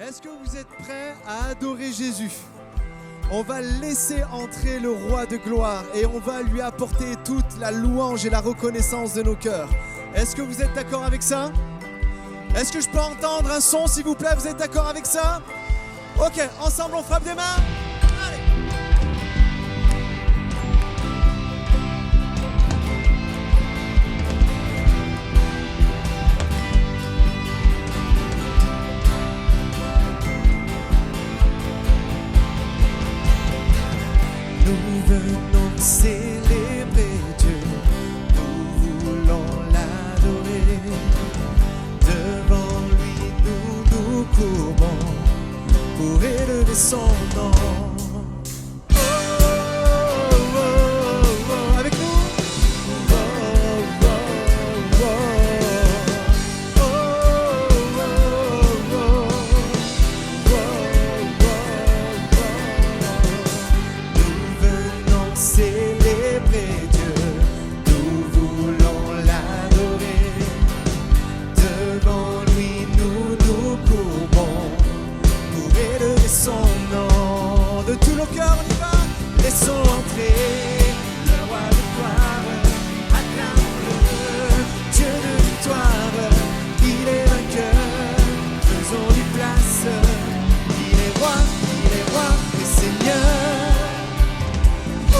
Est-ce que vous êtes prêts à adorer Jésus? On va laisser entrer le roi de gloire et on va lui apporter toute la louange et la reconnaissance de nos cœurs. Est-ce que vous êtes d'accord avec ça? Est-ce que je peux entendre un son, s'il vous plaît? Vous êtes d'accord avec ça? Ok, ensemble on frappe des mains. Allez! Nous venons célébrer Dieu, nous voulons l'adorer. Devant lui nous nous courbons pour élever son nom. Oh, oh, oh, oh. Avec nous. Oh, oh, oh, oh. Oh, oh, oh, oh. Nous venons célébrer Dieu, nous voulons l'adorer. Devant lui nous nous courbons pour élever son nom. De tout nos cœurs on y va. Laissons entrer le roi de gloire, acclamons-le, Dieu de victoire, il est vainqueur, faisons-lui place, il est roi et Seigneur. Oh,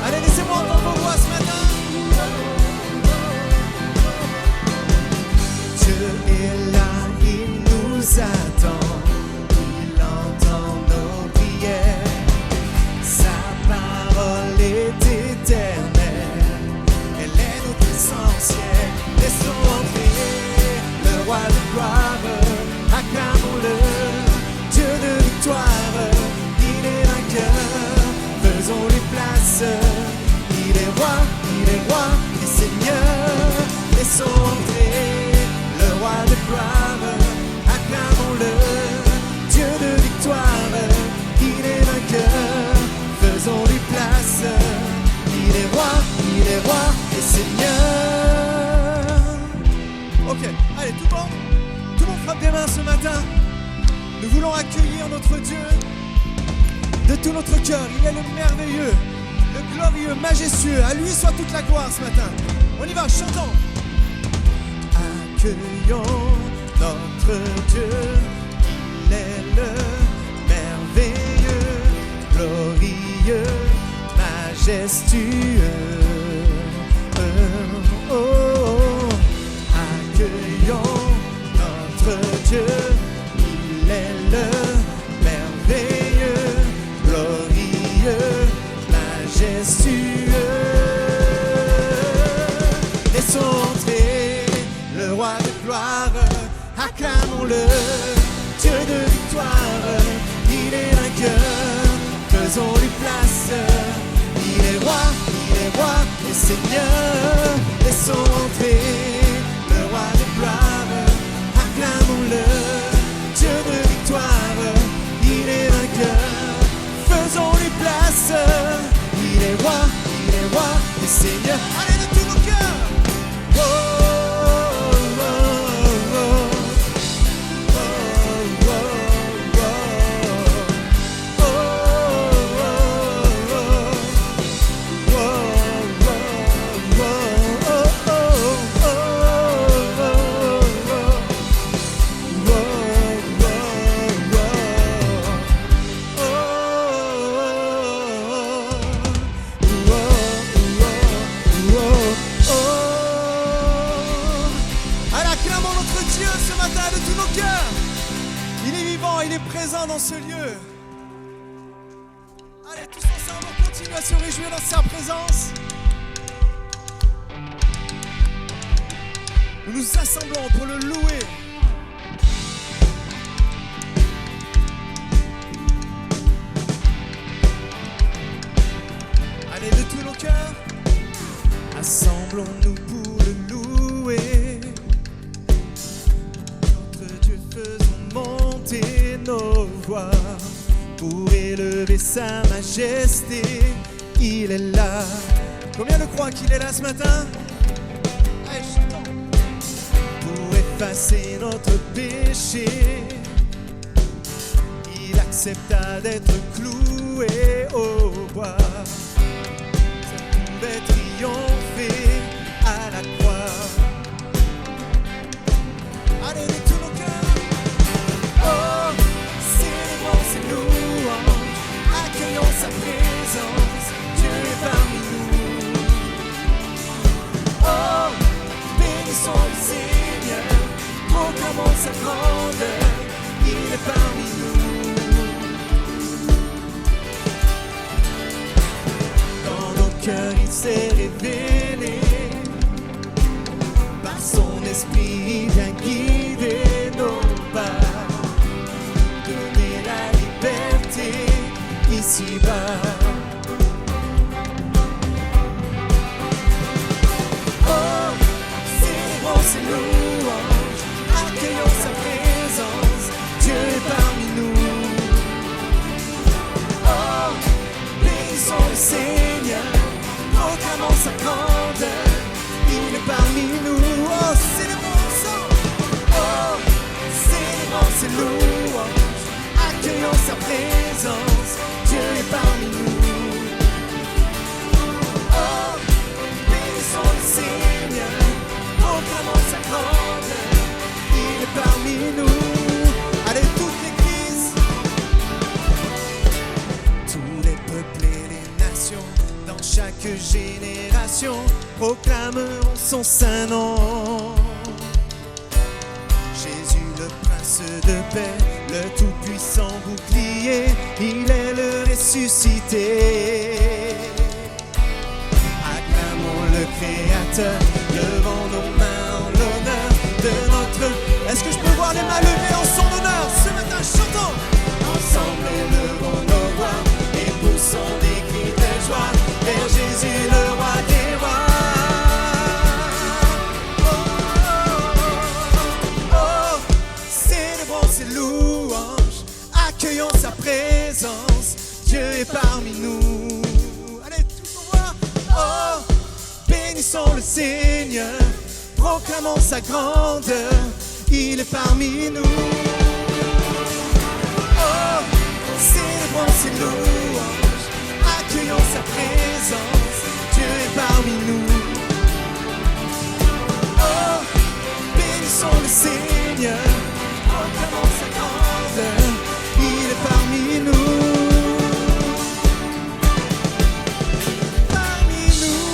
allez, laissez-moi entendre vos voix ce matin. Dieu est là, il nous attend, il entend nos prières, sa parole est éternelle, elle est notre essentiel. Laissons entrer le roi de gloire, acclamons-le, Dieu de victoire, il est vainqueur, faisons-lui place, il est roi et Seigneur. Laissons entrer le roi de gloire, acclamons-le, Dieu de victoire, il est vainqueur, faisons-lui place, il est roi et Seigneur. Ok, allez, tout le monde frappe des mains ce matin. Nous voulons accueillir notre Dieu de tout notre cœur. Il est le merveilleux, le glorieux, majestueux. À lui soit toute la gloire ce matin. On y va, chantons. Accueillons notre Dieu, il est le merveilleux, glorieux, majestueux. Oh, oh. Accueillons notre Dieu, il est le merveilleux, glorieux, majestueux. Laissons entrer le roi de gloire, acclamons-le, Dieu de victoire, il est vainqueur, faisons-lui place, il est roi et Seigneur. Laissons entrer le roi de gloire, acclamons-le, Dieu de victoire, il est vainqueur, faisons-lui place, il est roi et Seigneur. Allez, de tous nos cœurs. Oh, oh, oh, oh. Il est présent dans ce lieu. Allez, tous ensemble, on continue à se réjouir dans sa présence. Nous nous assemblons pour le louer. Allez, de tous nos cœurs, assemblons-nous pour le louer. Notre Dieu, faisons monter nos voix pour élever sa majesté. Il est là. Combien le croient qu'il est là ce matin? Allez, chantons. Pour effacer notre péché. Il accepta d'être cloué au bois. Ça pouvait triompher à la croix. Allez, de tout nos cœurs. Oh, célébrons ses louanges, accueillons sa présence, Dieu est parmi nous. Oh, bénissons le Seigneur, proclamons sa grandeur, il est parmi nous. Dans nos cœurs il s'est révélé, par son esprit il vient guider nos pas, donner la liberté ici-bas. Oh, célébrons ses louanges, accueillons sa présence, Dieu est parmi nous. Oh, bénissons le Seigneur, proclamons sa grandeur, il est parmi nous. Oh, célébrons ça. Oh, célébrons ses louanges, accueillons sa présence, Dieu est parmi nous. Oh, bénissons le Seigneur, proclamons sa grandeur, il est parmi nous. Allez, toute l'Église, tous les peuples et les nations, dans chaque génération, proclameront son saint nom. Jésus le prince de paix, le tout-puissant bouclier, il est le ressuscité. Acclamons le Créateur, levons nos mains en l'honneur de notre... Est-ce que je peux voir les mains levées en son honneur ce matin? Chantons! Ensemble élevons nos voix et poussons des cris de joie vers Jésus le roi des rois. Louange, accueillons sa présence, Dieu est parmi nous. Allez, tout le monde voit. Oh, bénissons le Seigneur, proclamons sa grandeur, il est parmi nous. Oh, célébrons ses louanges, accueillons sa présence, Dieu est parmi nous. Oh, bénissons le Seigneur, proclamons sa grandeur, il est parmi nous. Parmi nous.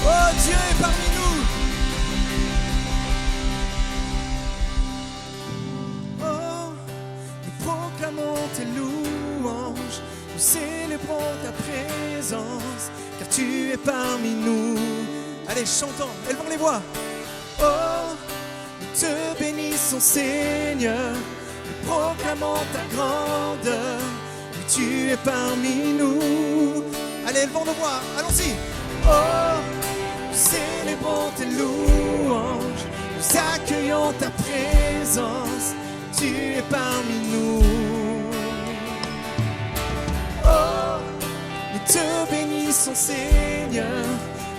Oh, Dieu est parmi nous. Oh, nous proclamons tes louanges, nous célébrons ta présence, car tu es parmi nous. Allez, chantons, élevons les voix. Oh, te bénissons Seigneur, nous proclamons ta grandeur, oui, tu es parmi nous. Allez, élevons nos voix, allons-y. Oh, nous célébrons tes louanges, nous accueillons ta présence, tu es parmi nous. Oh, nous te bénissons Seigneur,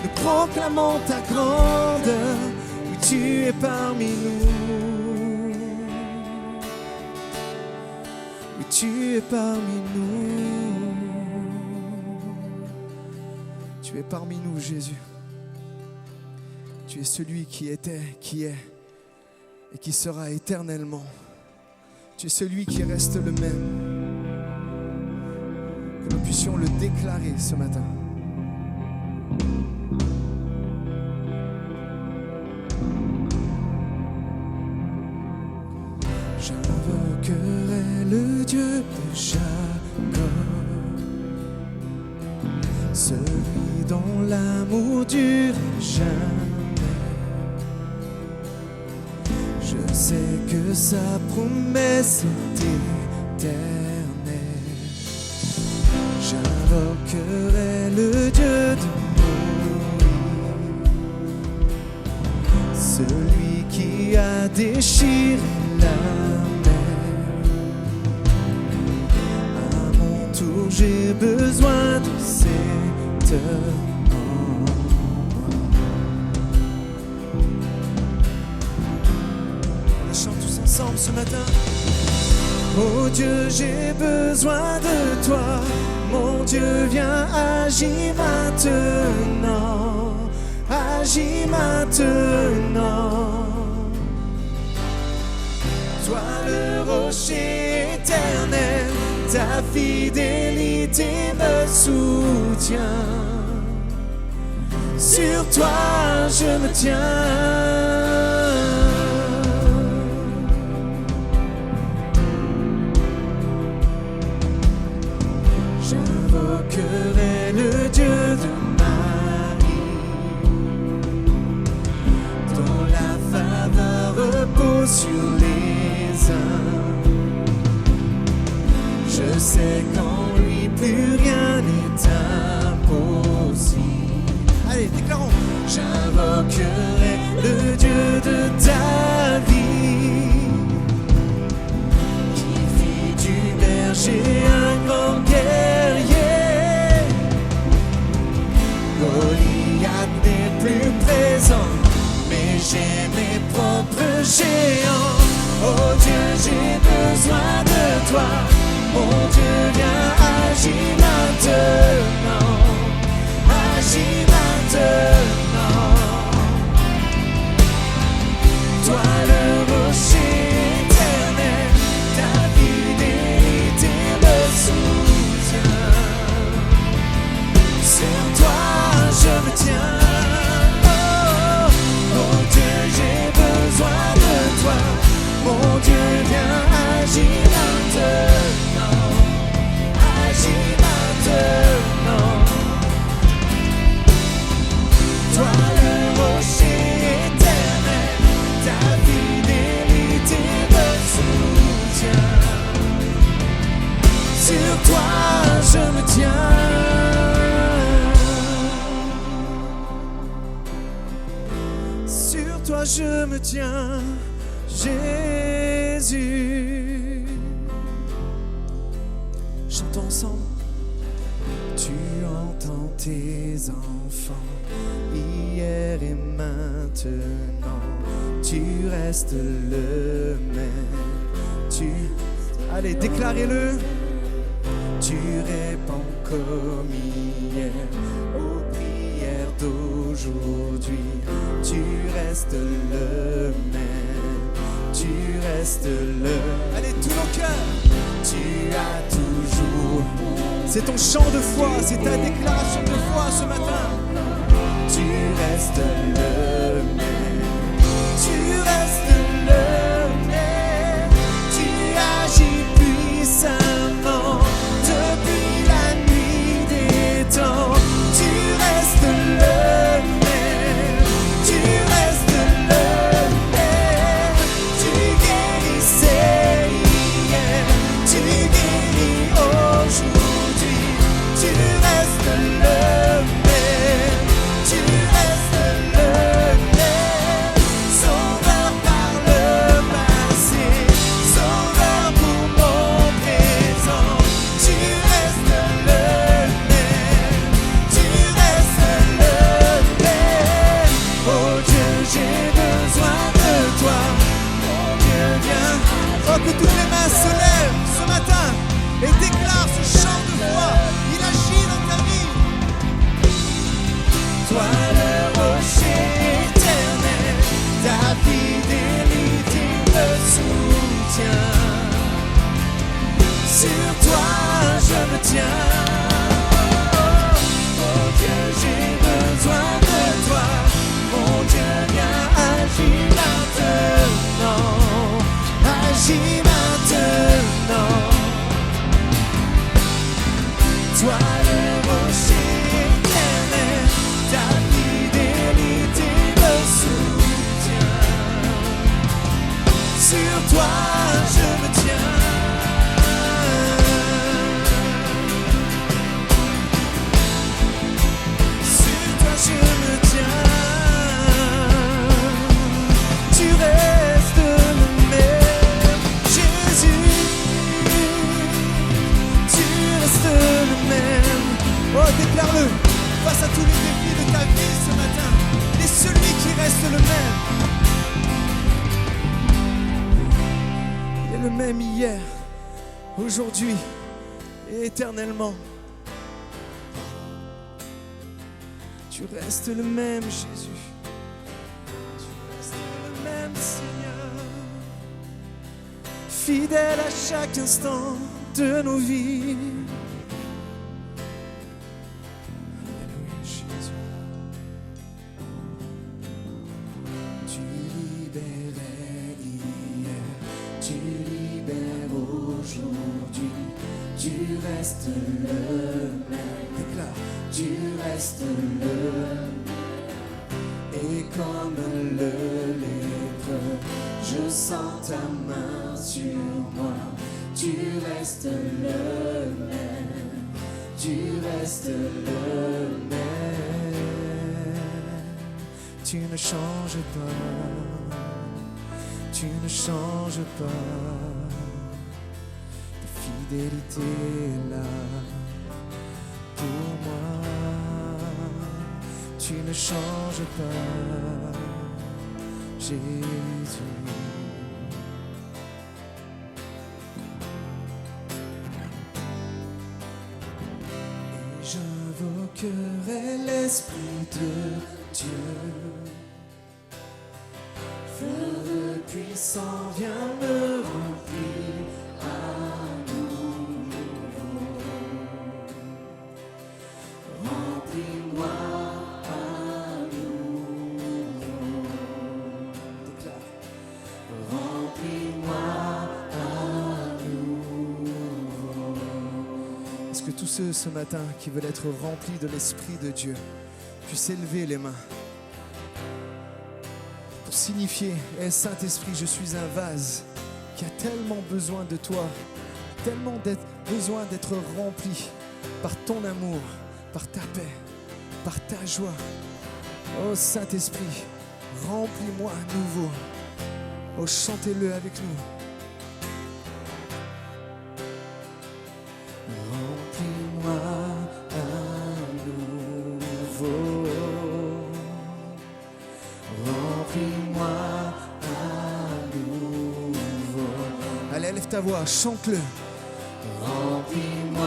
nous proclamons ta grandeur, tu es parmi nous. Oui, tu es parmi nous. Tu es parmi nous, Jésus. Tu es celui qui était, qui est et qui sera éternellement. Tu es celui qui reste le même. Que nous puissions le déclarer ce matin. J'invoquerai le Dieu de Jacob, celui dont l'amour dure jamais. Je sais que sa promesse est éternelle. J'invoquerai le Dieu de Moïse, celui qui a déchiré la mer. À mon tour, j'ai besoin de cet homme. ensemble ce matin. Oh Dieu, j'ai besoin de toi. Mon Dieu, viens, agis maintenant. Agis maintenant. Toi le rocher éternel, ta fidélité me soutient. Sur toi je me tiens. J'invoquerai le Dieu de Marie, dont la faveur repose sur les uns. Je sais qu'en lui plus rien n'est impossible. Allez, déclarons. J'invoquerai le Dieu de ta vie, qui fit du berger un grand guerrier. Goliath n'est plus présent, mais j'ai mes propres géants. Oh Dieu, j'ai besoin de toi. Mon Dieu, viens, agis maintenant. Agis maintenant. Toi le rocher éternel, ta fidélité me soutient. Sur toi je me tiens. Oh Dieu, j'ai besoin de toi. Mon Dieu, viens, agis maintenant. Agis maintenant. Toi le rocher éternel, ta fidélité me soutient. Sur toi je me tiens. Sur toi je me tiens, Jésus. Chantons ensemble. Tu entends tes enfants hier et maintenant. Tu restes le même. Allez, déclarez-le. Tu réponds comme hier aux prières d'aujourd'hui. Tu restes le même. Tu restes le. Allez, tous nos cœurs. Tu as toujours. C'est ton chant de foi, c'est ta déclaration de foi ce matin. Tu restes le même. Tu restes le même. Tu agis puissamment depuis la nuit des temps. Tu restes le même. Tu restes le même. Tu guérissais hier. Tu guéris aujourd'hui. Tu restes le même. Tu restes le même. Sauveur par le passé, sauveur pour mon présent. Tu restes le même. Tu restes le même. Oh Dieu, j'ai besoin de toi. Oh Dieu, viens. Oh, que toutes les mains se lèvent ce matin et déclarent ce chant de foi. Il agit dans ta vie. Toi le rocher éternel, ta fidélité me soutient. Sur toi je me tiens. Oh Dieu, j'ai besoin de toi. Mon Dieu, viens, agis maintenant. Agis maintenant. Toi le rocher éternel, ta fidélité me soutient. Sur toi je me tiens. Sur toi je me tiens. Tu restes le même, Jésus. Tu restes le même. Oh, déclare-le face à tous les défis de ta vie ce matin. Et celui qui reste le même. même hier, aujourd'hui et éternellement. Tu restes le même, Jésus. Tu restes le même, Seigneur. Fidèle à chaque instant de nos vies. Alléluia, Jésus. Tu libérais hier, tu libères aujourd'hui. Tu restes le même. Déclare. Tu restes le même. Et comme le lépreux, je sens ta main sur moi. Tu restes le même. Tu restes le même. Tu ne changes pas. Tu ne changes pas. Ta fidélité est là pour moi. Tu ne changes pas, Jésus. Et j'invoquerai l'Esprit de Dieu. Feu puissant, viens me remplir à nouveau. Remplis-moi à nouveau. Déclare. Remplis-moi à nouveau. Est-ce que tous ceux ce matin qui veulent être remplis de l'Esprit de Dieu puissent élever les mains pour signifier: hey, Saint-Esprit, je suis un vase qui a tellement besoin de toi, tellement besoin d'être rempli par ton amour, par ta paix, par ta joie. Oh Saint-Esprit, remplis-moi à nouveau. Oh, chantez-le avec nous. Remplis-moi à nouveau. Remplis-moi à nouveau. Allez, lève ta voix, chante-le. Remplis-moi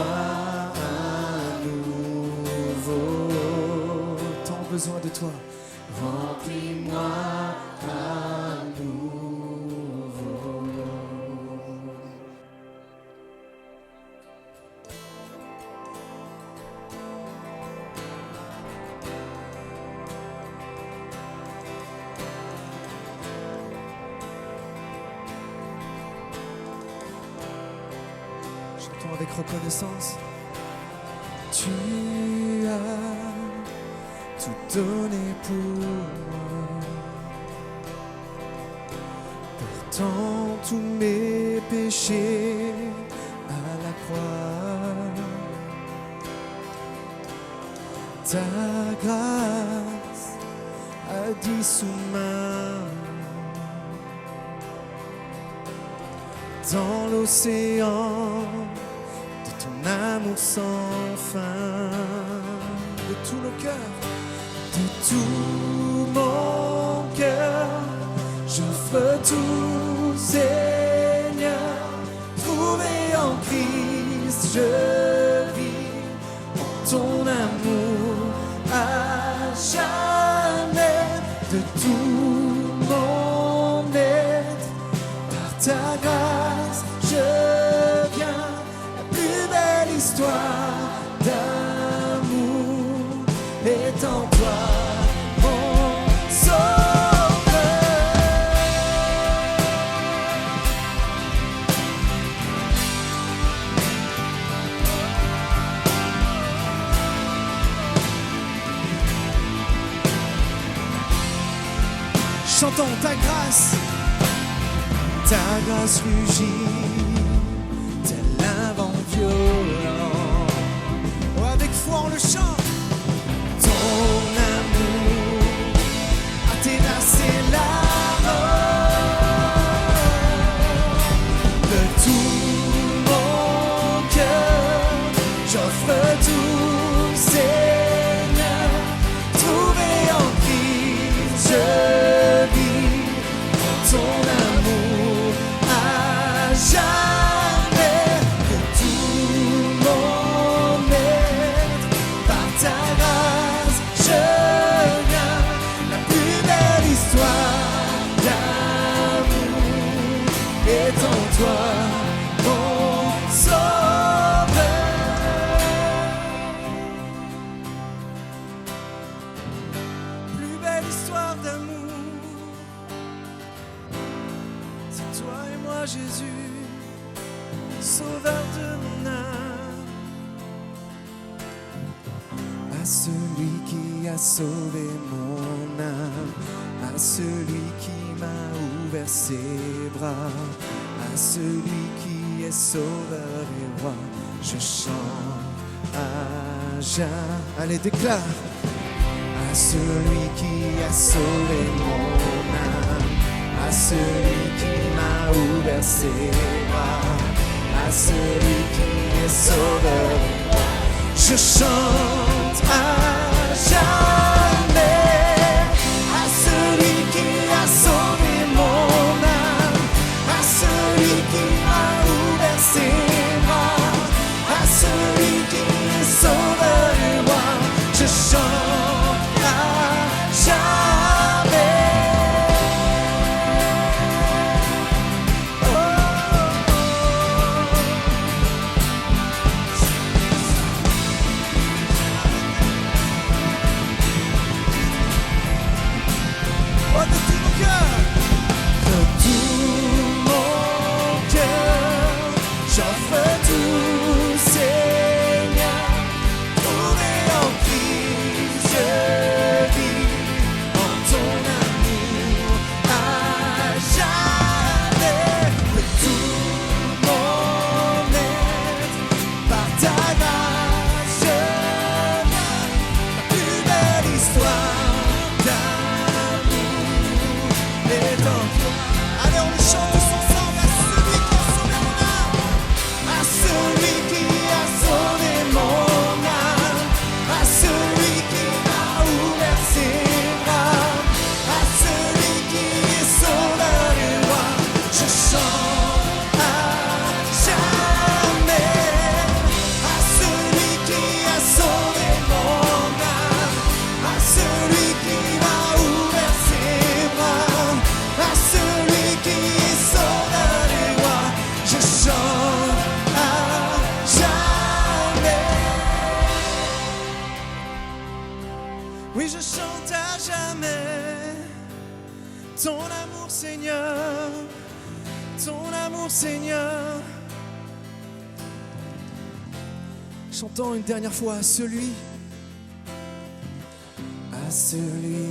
à nouveau. Tant besoin de toi. Remplis-moi à nouveau. Chantons avec reconnaissance. Tu as tout donné pour moi. Portant tous mes péchés à la croix. Ta grâce a dissous dans l'océan de ton amour sans fin. De tout nos cœurs, de tout mon cœur, j'offre tout, Seigneur. Trouvé en Christ, je vis en ton amour à jamais. De tout mon être, par ta grâce, je viens. La plus belle histoire d'amour est en toi, mon sauveur. Chantons ta grâce rugit, tel un vent violent. Oh, avec foi on le chante. Ton amour a terrassé la mort. De tout mon cœur, j'offre tout, Seigneur. Trouvé en Christ, je vis ton amour à jamais. toi, mon sauveur. Plus belle histoire d'amour, c'est toi et moi, Jésus, sauveur de mon âme. À celui qui a sauvé mon âme, à celui qui m'a ouvert ses bras, à celui qui est sauveur et roi, je chante à jamais. Allez, déclare. À celui qui a sauvé mon âme, à celui qui m'a ouvert ses bras, à celui qui est sauveur et roi, je chante à jamais. À celui qui a sauvé mon âme, à celui qui m'a ouvert ses bras, à celui qui est sauveur et roi, je chante à jamais. Oh, de tout mon cœur, de tout mon cœur, j'offre tout, Seigneur, tourné en Christ, je vis en ton amour à jamais. De tout mon être, par ta grâce, je viens, ma plus belle histoire d'amour est en toi. Allez, on le chante tous ensemble. À celui qui a sauvé mon âme, à celui qui m'a ouvert ses bras, à celui qui est sauveur et roi, je chante à jamais. À celui qui a sauvé mon âme, à celui qui m'a ouvert ses bras, à celui qui est sauveur et roi, je chante à jamais. Oui, je chante à jamais ton amour, Seigneur, ton amour, Seigneur. Chantons une dernière fois à celui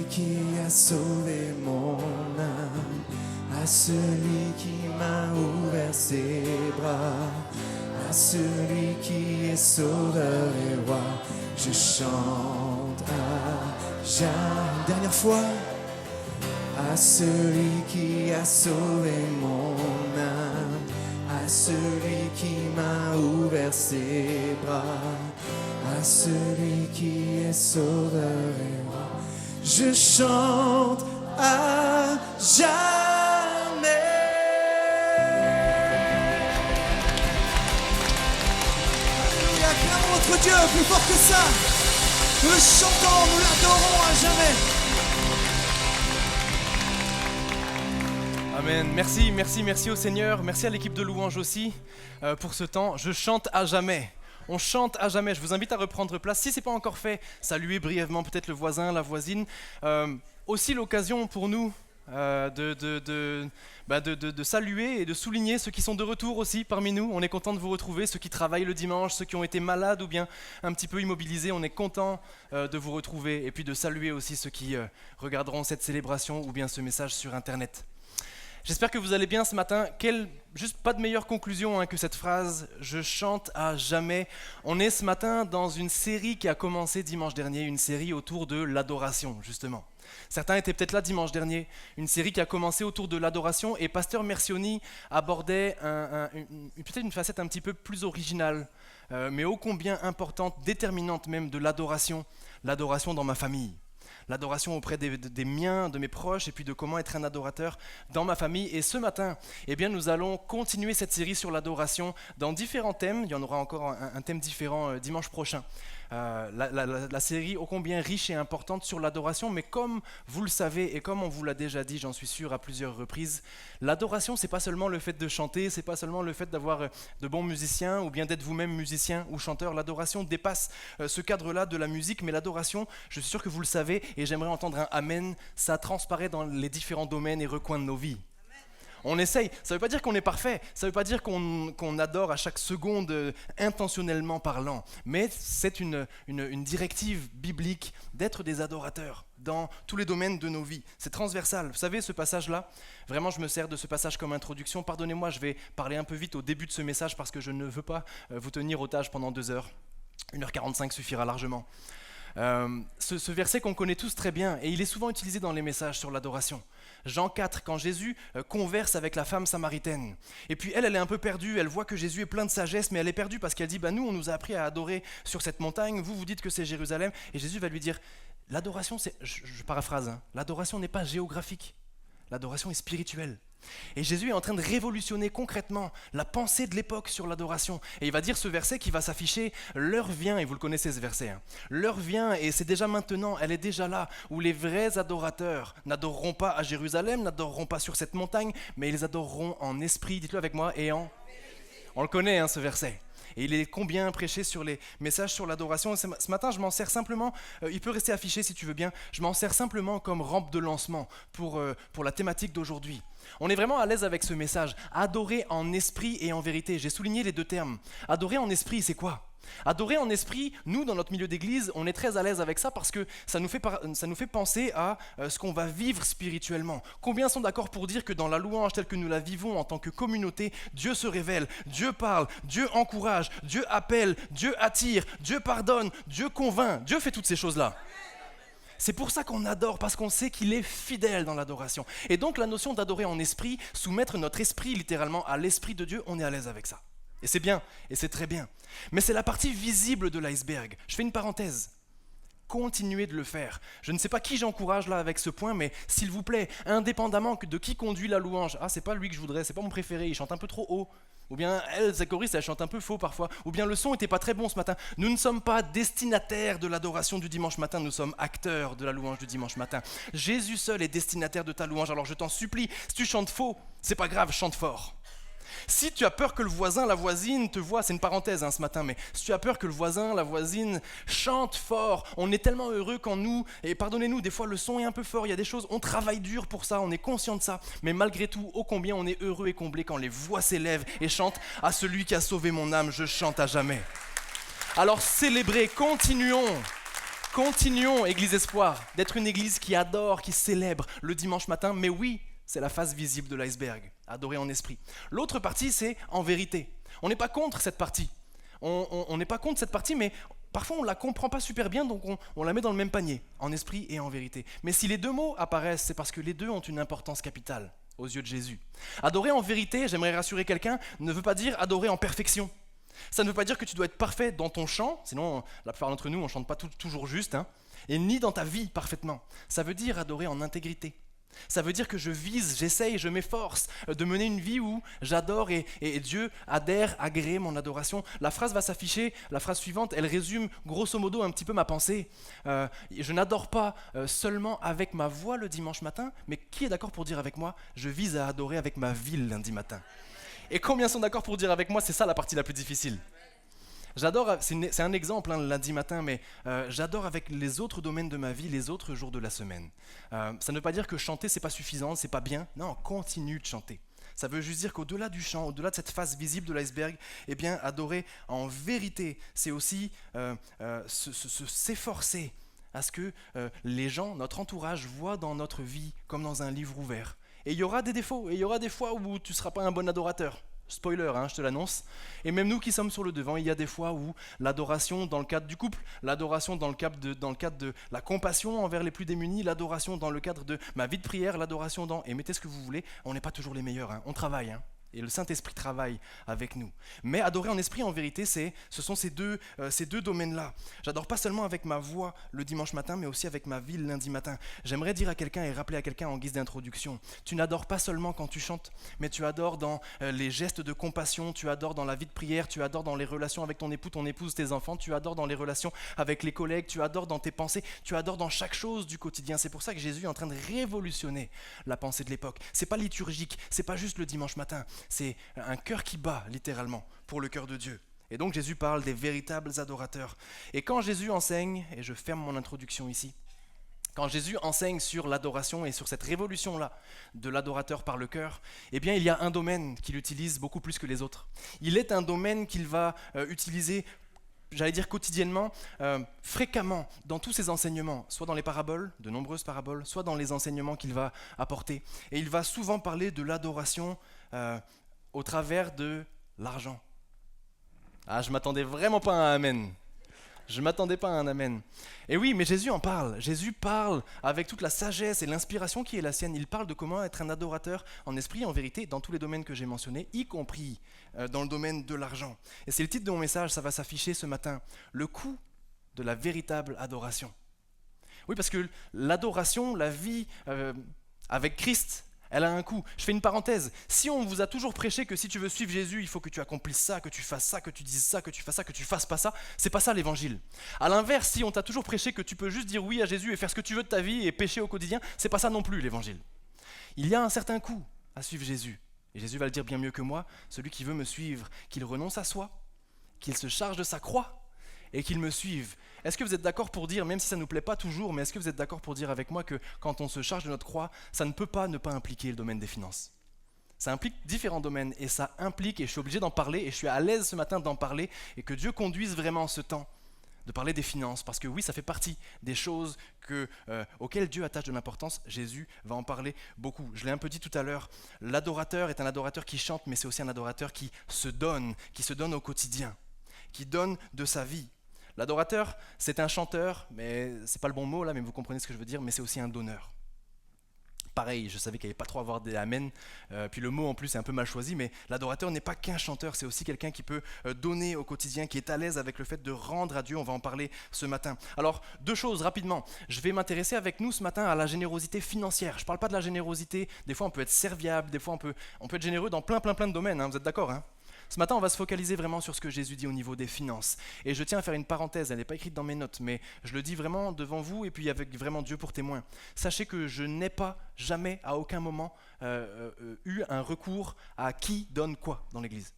qui a sauvé mon âme, à celui qui m'a ouvert ses bras, à celui qui est sauveur et roi, je chante à jamais. Une dernière fois. À celui qui a sauvé mon âme, à celui qui m'a ouvert ses bras, à celui qui est sauveur et roi, je chante à jamais. Alléluia, acclamons notre Dieu plus fort que ça. Nous le chantons, nous l'adorons à jamais. Amen. Merci au Seigneur. Merci à l'équipe de louange aussi pour ce temps. Je chante à jamais. On chante à jamais. Je vous invite à reprendre place. Si ce n'est pas encore fait, saluez brièvement peut-être le voisin, la voisine. Aussi l'occasion pour nous de saluer et de souligner ceux qui sont de retour aussi parmi nous. On est content de vous retrouver, ceux qui travaillent le dimanche, ceux qui ont été malades ou bien un petit peu immobilisés. On est content de vous retrouver et puis de saluer aussi ceux qui regarderont cette célébration ou bien ce message sur Internet. J'espère que vous allez bien ce matin. Juste pas de meilleure conclusion que cette phrase « Je chante à jamais ». On est ce matin dans une série qui a commencé dimanche dernier, une série autour de l'adoration justement. Certains étaient peut-être là dimanche dernier, une série qui a commencé autour de l'adoration et Pasteur Mercioni abordait peut-être une facette un petit peu plus originale, mais ô combien importante, déterminante même de l'adoration dans ma famille. L'adoration auprès des miens, de mes proches, et puis de comment être un adorateur dans ma famille. Et ce matin, nous allons continuer cette série sur l'adoration dans différents thèmes. Il y en aura encore un thème différent dimanche prochain. la série ô combien riche et importante sur l'adoration, mais comme vous le savez et comme on vous l'a déjà dit, j'en suis sûr à plusieurs reprises, l'adoration c'est pas seulement le fait de chanter, c'est pas seulement le fait d'avoir de bons musiciens ou bien d'être vous-même musicien ou chanteur. L'adoration dépasse ce cadre-là de la musique, mais l'adoration, je suis sûr que vous le savez et j'aimerais entendre un amen, ça transparaît dans les différents domaines et recoins de nos vies. On essaye, ça ne veut pas dire qu'on est parfait, ça ne veut pas dire qu'on adore à chaque seconde intentionnellement parlant, mais c'est une directive biblique d'être des adorateurs dans tous les domaines de nos vies. C'est transversal. Vous savez, ce passage-là, vraiment je me sers de ce passage comme introduction. Pardonnez-moi, je vais parler un peu vite au début de ce message parce que je ne veux pas vous tenir otage pendant 2 heures. 1h45 suffira largement. Ce verset qu'on connaît tous très bien, et il est souvent utilisé dans les messages sur l'adoration. Jean 4, quand Jésus converse avec la femme samaritaine. Et puis elle est un peu perdue, elle voit que Jésus est plein de sagesse, mais elle est perdue parce qu'elle dit, nous on nous a appris à adorer sur cette montagne, vous dites que c'est Jérusalem, et Jésus va lui dire, l'adoration, je paraphrase, l'adoration n'est pas géographique, l'adoration est spirituelle. Et Jésus est en train de révolutionner concrètement la pensée de l'époque sur l'adoration. Et il va dire ce verset qui va s'afficher, l'heure vient, et vous le connaissez ce verset, l'heure vient, et c'est déjà maintenant, elle est déjà là, où les vrais adorateurs n'adoreront pas à Jérusalem, n'adoreront pas sur cette montagne, mais ils adoreront en esprit, dites-le avec moi, et en... On le connaît ce verset. Et il est combien prêché sur les messages sur l'adoration. Ce matin, je m'en sers simplement, il peut rester affiché si tu veux bien, je m'en sers simplement comme rampe de lancement pour la thématique d'aujourd'hui. On est vraiment à l'aise avec ce message, adorer en esprit et en vérité. J'ai souligné les 2 termes. Adorer en esprit, c'est quoi ? Adorer en esprit, nous, dans notre milieu d'église, on est très à l'aise avec ça parce que ça nous fait penser à ce qu'on va vivre spirituellement. Combien sont d'accord pour dire que dans la louange telle que nous la vivons en tant que communauté, Dieu se révèle, Dieu parle, Dieu encourage, Dieu appelle, Dieu attire, Dieu pardonne, Dieu convainc, Dieu fait toutes ces choses-là. C'est pour ça qu'on adore, parce qu'on sait qu'il est fidèle dans l'adoration. Et donc la notion d'adorer en esprit, soumettre notre esprit littéralement à l'esprit de Dieu, on est à l'aise avec ça. Et c'est bien, et c'est très bien. Mais c'est la partie visible de l'iceberg. Je fais une parenthèse. Continuez de le faire. Je ne sais pas qui j'encourage là avec ce point, mais s'il vous plaît, indépendamment de qui conduit la louange, c'est pas lui que je voudrais, c'est pas mon préféré, il chante un peu trop haut. Ou bien elle, sa choriste, elle chante un peu faux parfois. Ou bien le son n'était pas très bon ce matin. Nous ne sommes pas destinataires de l'adoration du dimanche matin, nous sommes acteurs de la louange du dimanche matin. Jésus seul est destinataire de ta louange, alors je t'en supplie, si tu chantes faux, c'est pas grave, chante fort. Si tu as peur que le voisin, la voisine te voit, c'est une parenthèse ce matin, mais si tu as peur que le voisin, la voisine chante fort, on est tellement heureux quand nous, et pardonnez-nous, des fois le son est un peu fort, il y a des choses, on travaille dur pour ça, on est conscient de ça, mais malgré tout, ô combien on est heureux et comblé quand les voix s'élèvent et chantent « À celui qui a sauvé mon âme, je chante à jamais ». Alors célébrez, continuons, Église Espoir, d'être une église qui adore, qui célèbre le dimanche matin, mais oui, c'est la face visible de l'iceberg, adorer en esprit. L'autre partie, c'est en vérité. On n'est pas contre cette partie. On n'est pas contre cette partie, mais parfois on ne la comprend pas super bien, donc on la met dans le même panier, en esprit et en vérité. Mais si les 2 mots apparaissent, c'est parce que les 2 ont une importance capitale aux yeux de Jésus. Adorer en vérité, j'aimerais rassurer quelqu'un, ne veut pas dire adorer en perfection. Ça ne veut pas dire que tu dois être parfait dans ton chant, sinon la plupart d'entre nous, on ne chante pas toujours juste, et ni dans ta vie parfaitement. Ça veut dire adorer en intégrité. Ça veut dire que je vise, j'essaye, je m'efforce de mener une vie où j'adore et Dieu adhère, agrée mon adoration. La phrase va s'afficher, la phrase suivante, elle résume grosso modo un petit peu ma pensée. Je n'adore pas seulement avec ma voix le dimanche matin, mais qui est d'accord pour dire avec moi, je vise à adorer avec ma vie le lundi matin. Et combien sont d'accord pour dire avec moi, c'est ça la partie la plus difficile. J'adore, c'est un exemple le lundi matin, mais j'adore avec les autres domaines de ma vie, les autres jours de la semaine. Ça ne veut pas dire que chanter c'est pas suffisant, c'est pas bien. Non, continue de chanter. Ça veut juste dire qu'au-delà du chant, au-delà de cette face visible de l'iceberg, eh bien adorer en vérité, c'est aussi s'efforcer à ce que les gens, notre entourage, voient dans notre vie comme dans un livre ouvert. Et il y aura des défauts, et il y aura des fois où tu ne seras pas un bon adorateur. Spoiler, je te l'annonce. Et même nous qui sommes sur le devant, il y a des fois où l'adoration dans le cadre du couple, l'adoration dans le cadre de la compassion envers les plus démunis, l'adoration dans le cadre de ma vie de prière, l'adoration dans... Et mettez ce que vous voulez, on n'est pas toujours les meilleurs, on travaille. et le Saint-Esprit travaille avec nous. Mais adorer en esprit et en vérité, ce sont ces deux domaines-là. J'adore pas seulement avec ma voix le dimanche matin, mais aussi avec ma vie le lundi matin. J'aimerais dire à quelqu'un et rappeler à quelqu'un en guise d'introduction, tu n'adores pas seulement quand tu chantes, mais tu adores dans les gestes de compassion, tu adores dans la vie de prière, tu adores dans les relations avec ton époux, ton épouse, tes enfants, tu adores dans les relations avec les collègues, tu adores dans tes pensées, tu adores dans chaque chose du quotidien. C'est pour ça que Jésus est en train de révolutionner la pensée de l'époque. C'est pas liturgique, c'est pas juste le dimanche matin, c'est un cœur qui bat littéralement pour le cœur de Dieu. Et donc Jésus parle des véritables adorateurs. Et quand Jésus enseigne, et je ferme mon introduction ici, quand Jésus enseigne sur l'adoration et sur cette révolution-là de l'adorateur par le cœur, eh bien il y a un domaine qu'il utilise beaucoup plus que les autres. Il est un domaine qu'il va utiliser, j'allais dire quotidiennement, fréquemment dans tous ses enseignements, soit dans les paraboles, de nombreuses paraboles, soit dans les enseignements qu'il va apporter. Et il va souvent parler de l'adoration au travers de l'argent. Ah, je m'attendais vraiment pas à un amen. Je m'attendais pas à un amen. Et oui, mais Jésus en parle. Jésus parle avec toute la sagesse et l'inspiration qui est la sienne. Il parle de comment être un adorateur en esprit et en vérité dans tous les domaines que j'ai mentionnés, y compris dans le domaine de l'argent. Et c'est le titre de mon message, ça va s'afficher ce matin. Le coût de la véritable adoration. Oui, parce que l'adoration, la vie avec Christ, elle a un coût. Je fais une parenthèse. Si on vous a toujours prêché que si tu veux suivre Jésus, il faut que tu accomplisses ça, que tu fasses ça, que tu dises ça, que tu fasses ça, que tu fasses pas ça, c'est pas ça l'évangile. À l'inverse, si on t'a toujours prêché que tu peux juste dire oui à Jésus et faire ce que tu veux de ta vie et pécher au quotidien, c'est pas ça non plus l'évangile. Il y a un certain coût à suivre Jésus. Et Jésus va le dire bien mieux que moi, celui qui veut me suivre, qu'il renonce à soi, qu'il se charge de sa croix et qu'il me suive. Est-ce que vous êtes d'accord pour dire, même si ça ne nous plaît pas toujours, mais est-ce que vous êtes d'accord pour dire avec moi que quand on se charge de notre croix, ça ne peut pas ne pas impliquer le domaine des finances? Ça implique différents domaines et ça implique, et je suis obligé d'en parler, et je suis à l'aise ce matin d'en parler, et que Dieu conduise vraiment ce temps de parler des finances, parce que oui, ça fait partie des choses auxquelles Dieu attache de l'importance. Jésus va en parler beaucoup. Je l'ai un peu dit tout à l'heure, l'adorateur est un adorateur qui chante, mais c'est aussi un adorateur qui se donne au quotidien, qui donne de sa vie. L'adorateur, c'est un chanteur, mais c'est pas le bon mot là, mais vous comprenez ce que je veux dire, mais c'est aussi un donneur. Pareil, je savais qu'il n'y avait pas trop à avoir des amen, puis le mot en plus est un peu mal choisi, mais l'adorateur n'est pas qu'un chanteur, c'est aussi quelqu'un qui peut donner au quotidien, qui est à l'aise avec le fait de rendre à Dieu, on va en parler ce matin. Alors, deux choses rapidement, je vais m'intéresser avec nous ce matin à la générosité financière. Je ne parle pas de la générosité, des fois on peut être serviable, des fois on peut être généreux dans plein de domaines, hein, vous êtes d'accord hein? Ce matin, on va se focaliser vraiment sur ce que Jésus dit au niveau des finances. Et je tiens à faire une parenthèse, elle n'est pas écrite dans mes notes, mais je le dis vraiment devant vous et puis avec vraiment Dieu pour témoin. Sachez que je n'ai pas, jamais, à aucun moment, eu un recours à qui donne quoi dans l'Église.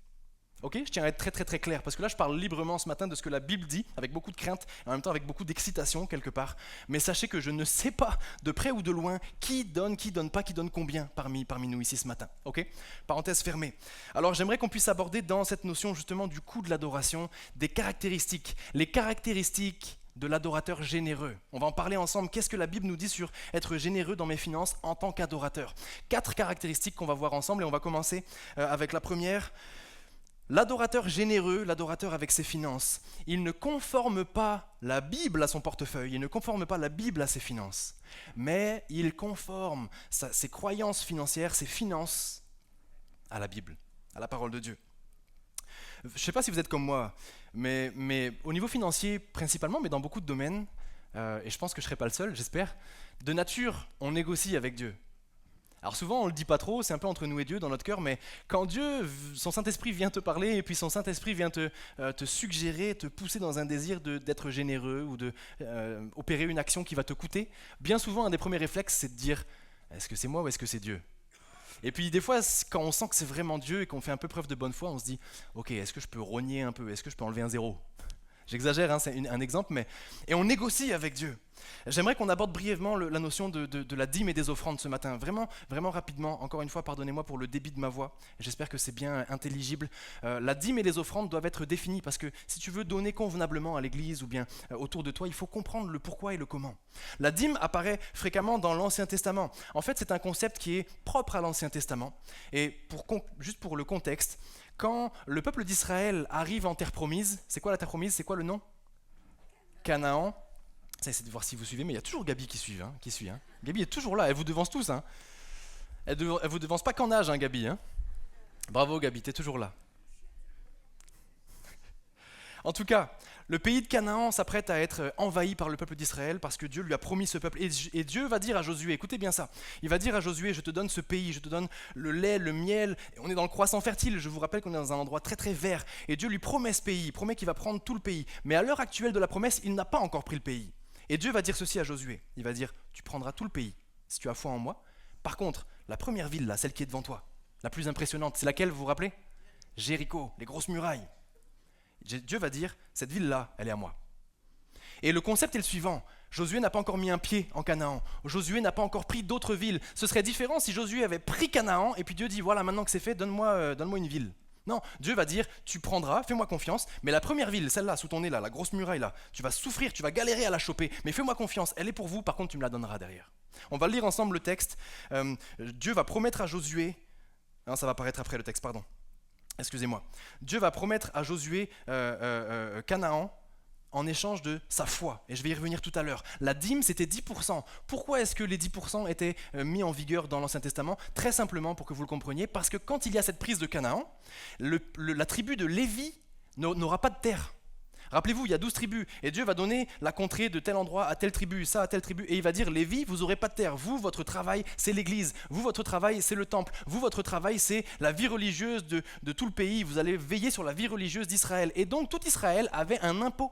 Ok, je tiens à être très clair, parce que là je parle librement ce matin de ce que la Bible dit, avec beaucoup de crainte, et en même temps avec beaucoup d'excitation quelque part, mais sachez que je ne sais pas de près ou de loin qui donne pas, qui donne combien parmi nous ici ce matin. Ok, parenthèse fermée. Alors j'aimerais qu'on puisse aborder dans cette notion justement du coût de l'adoration, des caractéristiques, les caractéristiques de l'adorateur généreux. On va en parler ensemble. Qu'est-ce que la Bible nous dit sur être généreux dans mes finances en tant qu'adorateur? 4 caractéristiques qu'on va voir ensemble, et on va commencer avec la première. L'adorateur généreux, l'adorateur avec ses finances, il ne conforme pas la Bible à son portefeuille, il ne conforme pas la Bible à ses finances, mais il conforme ses croyances financières, ses finances à la Bible, à la parole de Dieu. Je ne sais pas si vous êtes comme moi, mais au niveau financier principalement, mais dans beaucoup de domaines, et je pense que je ne serai pas le seul, j'espère, de nature, on négocie avec Dieu. Alors souvent on le dit pas trop, c'est un peu entre nous et Dieu dans notre cœur, mais quand Dieu, son Saint-Esprit vient te parler et puis son Saint-Esprit vient te suggérer, te pousser dans un désir d'être généreux ou d'opérer une action qui va te coûter, bien souvent un des premiers réflexes c'est de dire est-ce que c'est moi ou est-ce que c'est Dieu? Et puis des fois quand on sent que c'est vraiment Dieu et qu'on fait un peu preuve de bonne foi, on se dit ok, est-ce que je peux rogner un peu, est-ce que je peux enlever un zéro? J'exagère, hein, c'est un exemple, mais... Et on négocie avec Dieu. J'aimerais qu'on aborde brièvement la notion de la dîme et des offrandes ce matin. Vraiment rapidement, encore une fois, pardonnez-moi pour le débit de ma voix. J'espère que c'est bien intelligible. La dîme et les offrandes doivent être définies parce que si tu veux donner convenablement à l'église ou bien autour de toi, il faut comprendre le pourquoi et le comment. La dîme apparaît fréquemment dans l'Ancien Testament. En fait, c'est un concept qui est propre à l'Ancien Testament. Et juste pour le contexte, quand le peuple d'Israël arrive en terre promise, c'est quoi la terre promise? C'est quoi le nom? Canaan. Ça, c'est de voir si vous suivez, mais il y a toujours Gabi qui suit. Hein. Gabi est toujours là, elle vous devance tous. Hein. Elle vous devance pas qu'en âge, hein, Gabi. Hein. Bravo Gabi, t'es toujours là. En tout cas, le pays de Canaan s'apprête à être envahi par le peuple d'Israël parce que Dieu lui a promis ce peuple. Et Dieu va dire à Josué, écoutez bien ça, il va dire à Josué, je te donne ce pays, je te donne le lait, le miel, et on est dans le croissant fertile, je vous rappelle qu'on est dans un endroit très très vert, et Dieu lui promet ce pays, il promet qu'il va prendre tout le pays. Mais à l'heure actuelle de la promesse, il n'a pas encore pris le pays. Et Dieu va dire ceci à Josué, il va dire, tu prendras tout le pays si tu as foi en moi. Par contre, la première ville là, celle qui est devant toi, la plus impressionnante, c'est laquelle, vous vous rappelez? Jéricho, les grosses murailles. Dieu va dire, cette ville-là, elle est à moi. Et le concept est le suivant, Josué n'a pas encore mis un pied en Canaan, Josué n'a pas encore pris d'autres villes. Ce serait différent si Josué avait pris Canaan et puis Dieu dit, voilà, maintenant que c'est fait, donne-moi une ville. Non, Dieu va dire, tu prendras, fais-moi confiance, mais la première ville, celle-là, sous ton nez là, la grosse muraille là, tu vas souffrir, tu vas galérer à la choper, mais fais-moi confiance, elle est pour vous, par contre tu me la donneras derrière. On va lire ensemble le texte. Dieu va promettre à Josué, non, ça va apparaître après le texte, pardon. Excusez-moi. Dieu va promettre à Josué Canaan en échange de sa foi. Et je vais y revenir tout à l'heure. La dîme, c'était 10%. Pourquoi est-ce que les 10% étaient mis en vigueur dans l'Ancien Testament? Très simplement pour que vous le compreniez, parce que quand il y a cette prise de Canaan, la tribu de Lévi n'aura pas de terre. Rappelez-vous, il y a 12 tribus, et Dieu va donner la contrée de tel endroit à telle tribu, ça à telle tribu, et il va dire, Lévi, vous n'aurez pas de terre, vous, votre travail, c'est l'église, vous, votre travail, c'est le temple, vous, votre travail, c'est la vie religieuse de tout le pays, vous allez veiller sur la vie religieuse d'Israël. Et donc, tout Israël avait un impôt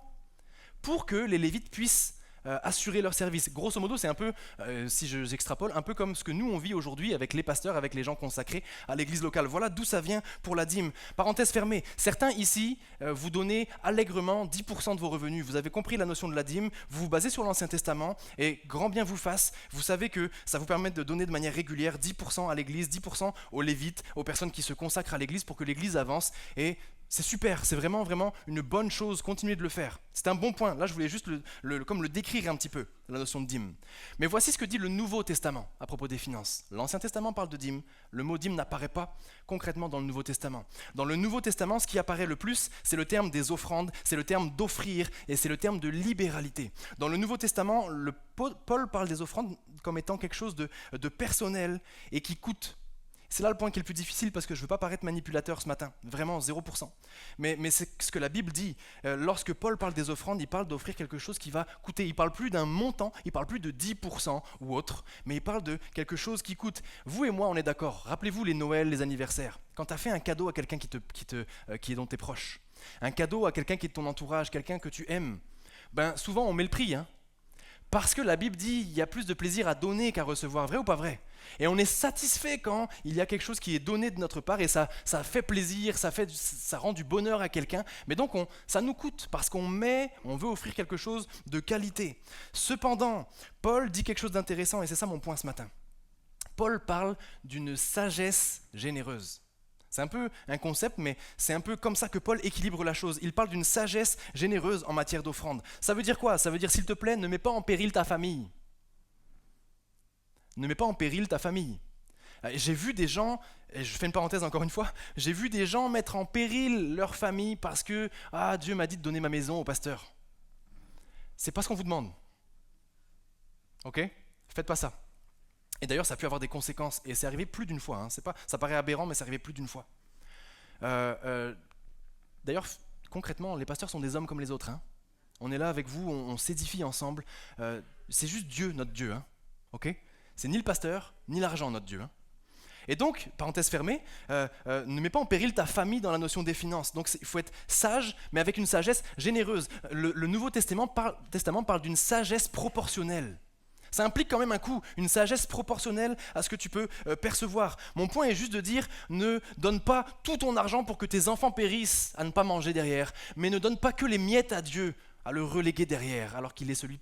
pour que les Lévites puissent assurer leur service. Grosso modo, c'est un peu, si j'extrapole, un peu comme ce que nous on vit aujourd'hui avec les pasteurs, avec les gens consacrés à l'église locale. Voilà d'où ça vient pour la dîme. Parenthèse fermée, certains ici, vous donnez allègrement 10% de vos revenus. Vous avez compris la notion de la dîme, vous vous basez sur l'Ancien Testament, et grand bien vous fasse, vous savez que ça vous permet de donner de manière régulière 10% à l'église, 10% aux Lévites, aux personnes qui se consacrent à l'église pour que l'église avance, et c'est super, c'est vraiment, vraiment une bonne chose, continuez de le faire. C'est un bon point, là je voulais juste comme le décrire un petit peu, la notion de dîme. Mais voici ce que dit le Nouveau Testament à propos des finances. L'Ancien Testament parle de dîme, le mot dîme n'apparaît pas concrètement dans le Nouveau Testament. Dans le Nouveau Testament, ce qui apparaît le plus, c'est le terme des offrandes, c'est le terme d'offrir, et c'est le terme de libéralité. Dans le Nouveau Testament, Paul parle des offrandes comme étant quelque chose de personnel et qui coûte. C'est là le point qui est le plus difficile parce que je ne veux pas paraître manipulateur ce matin, vraiment 0%. Mais c'est ce que la Bible dit. Lorsque Paul parle des offrandes, il parle d'offrir quelque chose qui va coûter. Il ne parle plus d'un montant, il ne parle plus de 10% ou autre, mais il parle de quelque chose qui coûte. Vous et moi, on est d'accord. Rappelez-vous les Noëls, les anniversaires. Quand tu as fait un cadeau à quelqu'un qui est dans tes proches, un cadeau à quelqu'un qui est de ton entourage, quelqu'un que tu aimes, ben souvent on met le prix, parce que la Bible dit il y a plus de plaisir à donner qu'à recevoir, vrai ou pas vrai? Et on est satisfait quand il y a quelque chose qui est donné de notre part et ça fait plaisir, ça rend du bonheur à quelqu'un. Mais donc ça nous coûte parce qu'on veut offrir quelque chose de qualité. Cependant, Paul dit quelque chose d'intéressant et c'est ça mon point ce matin. Paul parle d'une sagesse généreuse. C'est un peu un concept, mais c'est un peu comme ça que Paul équilibre la chose. Il parle d'une sagesse généreuse en matière d'offrande. Ça veut dire quoi? Ça veut dire, s'il te plaît, ne mets pas en péril ta famille. Ne mets pas en péril ta famille. J'ai vu des gens, et je fais une parenthèse encore une fois, j'ai vu des gens mettre en péril leur famille parce que Dieu m'a dit de donner ma maison au pasteur. C'est pas ce qu'on vous demande. Ok? Faites pas ça. Et d'ailleurs, ça a pu avoir des conséquences, et c'est arrivé plus d'une fois. Ça paraît aberrant, mais c'est arrivé plus d'une fois. D'ailleurs, concrètement, les pasteurs sont des hommes comme les autres. On est là avec vous, on s'édifie ensemble. C'est juste Dieu, notre Dieu. Ok? C'est ni le pasteur, ni l'argent, notre Dieu. Et donc, parenthèse fermée, ne mets pas en péril ta famille dans la notion des finances. Donc il faut être sage, mais avec une sagesse généreuse. Le Nouveau Testament parle d'une sagesse proportionnelle. Ça implique quand même un coût, une sagesse proportionnelle à ce que tu peux percevoir. Mon point est juste de dire, ne donne pas tout ton argent pour que tes enfants périssent à ne pas manger derrière, mais ne donne pas que les miettes à Dieu à le reléguer derrière, alors qu'il est celui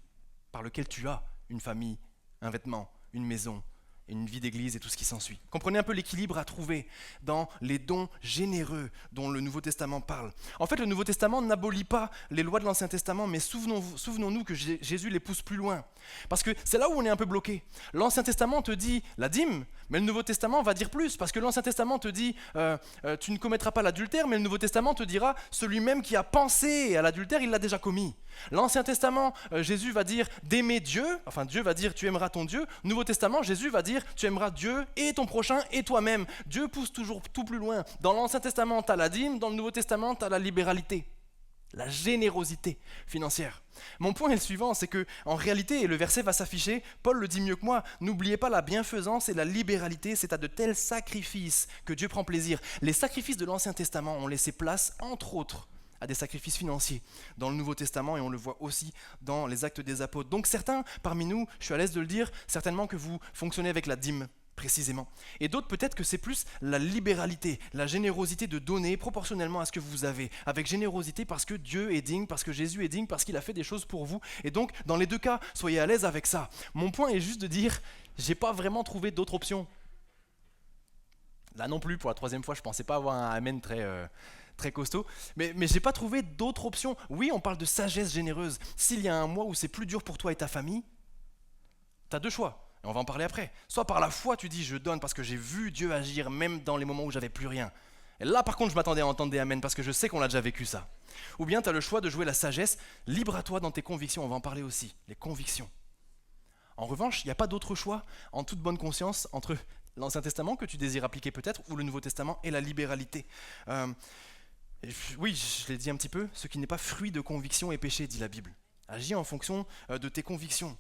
par lequel tu as une famille, un vêtement, une maison, une vie d'église et tout ce qui s'ensuit. Comprenez un peu l'équilibre à trouver dans les dons généreux dont le Nouveau Testament parle. En fait, le Nouveau Testament n'abolit pas les lois de l'Ancien Testament, mais souvenons-nous que Jésus les pousse plus loin. Parce que c'est là où on est un peu bloqué. L'Ancien Testament te dit la dîme, mais le Nouveau Testament va dire plus, parce que l'Ancien Testament te dit tu ne commettras pas l'adultère, mais le Nouveau Testament te dira celui même qui a pensé à l'adultère, il l'a déjà commis. L'Ancien Testament, Jésus va dire d'aimer Dieu, enfin Dieu va dire tu aimeras ton Dieu. Nouveau Testament, Jésus va dire dire tu aimeras Dieu et ton prochain et toi-même. Dieu pousse toujours tout plus loin. Dans l'Ancien Testament, tu as la dîme, dans le Nouveau Testament, tu as la libéralité, la générosité financière. Mon point est le suivant, c'est que en réalité, et le verset va s'afficher, Paul le dit mieux que moi, n'oubliez pas la bienfaisance et la libéralité, c'est à de tels sacrifices que Dieu prend plaisir. Les sacrifices de l'Ancien Testament ont laissé place, entre autres, à des sacrifices financiers dans le Nouveau Testament, et on le voit aussi dans les Actes des Apôtres. Donc certains parmi nous, je suis à l'aise de le dire, certainement que vous fonctionnez avec la dîme, précisément. Et d'autres, peut-être que c'est plus la libéralité, la générosité de donner proportionnellement à ce que vous avez, avec générosité parce que Dieu est digne, parce que Jésus est digne, parce qu'il a fait des choses pour vous. Et donc, dans les deux cas, soyez à l'aise avec ça. Mon point est juste de dire, j'ai pas vraiment trouvé d'autres options. Là non plus, pour la troisième fois, je pensais pas avoir un amen très costaud, mais j'ai pas trouvé d'autres options. Oui, on parle de sagesse généreuse. S'il y a un mois où c'est plus dur pour toi et ta famille, tu as deux choix. Et on va en parler après. Soit par la foi, tu dis je donne parce que j'ai vu Dieu agir même dans les moments où j'avais plus rien. Et là par contre je m'attendais à entendre des amen parce que je sais qu'on a déjà vécu ça. Ou bien tu as le choix de jouer la sagesse, libre à toi dans tes convictions, on va en parler aussi, les convictions. En revanche, il n'y a pas d'autre choix, en toute bonne conscience, entre l'Ancien Testament que tu désires appliquer peut-être, ou le Nouveau Testament et la libéralité. Oui, je l'ai dit un petit peu, ce qui n'est pas fruit de conviction est péché, dit la Bible. Agis en fonction de tes convictions.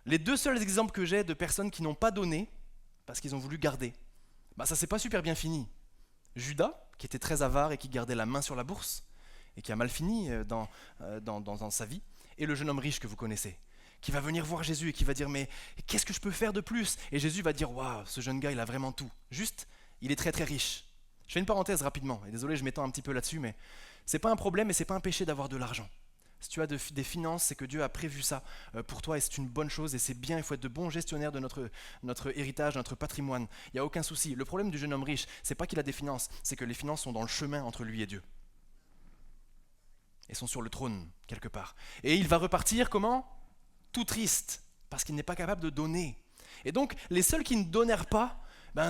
Les deux seuls exemples que j'ai de personnes qui n'ont pas donné parce qu'ils ont voulu garder, ça s'est pas super bien fini. Judas, qui était très avare et qui gardait la main sur la bourse et qui a mal fini dans sa vie, et le jeune homme riche que vous connaissez, qui va venir voir Jésus et qui va dire mais qu'est-ce que je peux faire de plus? Et Jésus va dire waouh, ce jeune gars il a vraiment tout. Juste, il est très très riche. Je fais une parenthèse rapidement, et désolé je m'étends un petit peu là-dessus, mais c'est pas un problème et c'est pas un péché d'avoir de l'argent. Si tu as des finances, c'est que Dieu a prévu ça pour toi et c'est une bonne chose et c'est bien, il faut être de bons gestionnaires de notre héritage, notre patrimoine. Il n'y a aucun souci. Le problème du jeune homme riche, c'est pas qu'il a des finances, c'est que les finances sont dans le chemin entre lui et Dieu. Et sont sur le trône, quelque part. Et il va repartir comment? Tout triste, parce qu'il n'est pas capable de donner. Et donc, les seuls qui ne donnèrent pas,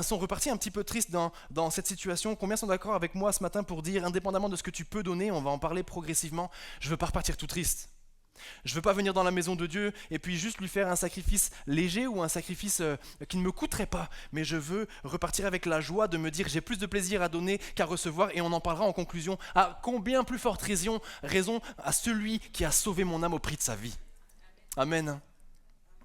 sont repartis un petit peu tristes dans cette situation. Combien sont d'accord avec moi ce matin pour dire, indépendamment de ce que tu peux donner, on va en parler progressivement, je ne veux pas repartir tout triste. Je ne veux pas venir dans la maison de Dieu et puis juste lui faire un sacrifice léger ou un sacrifice qui ne me coûterait pas, mais je veux repartir avec la joie de me dire j'ai plus de plaisir à donner qu'à recevoir, et on en parlera en conclusion. À combien plus forte raison à celui qui a sauvé mon âme au prix de sa vie. Amen.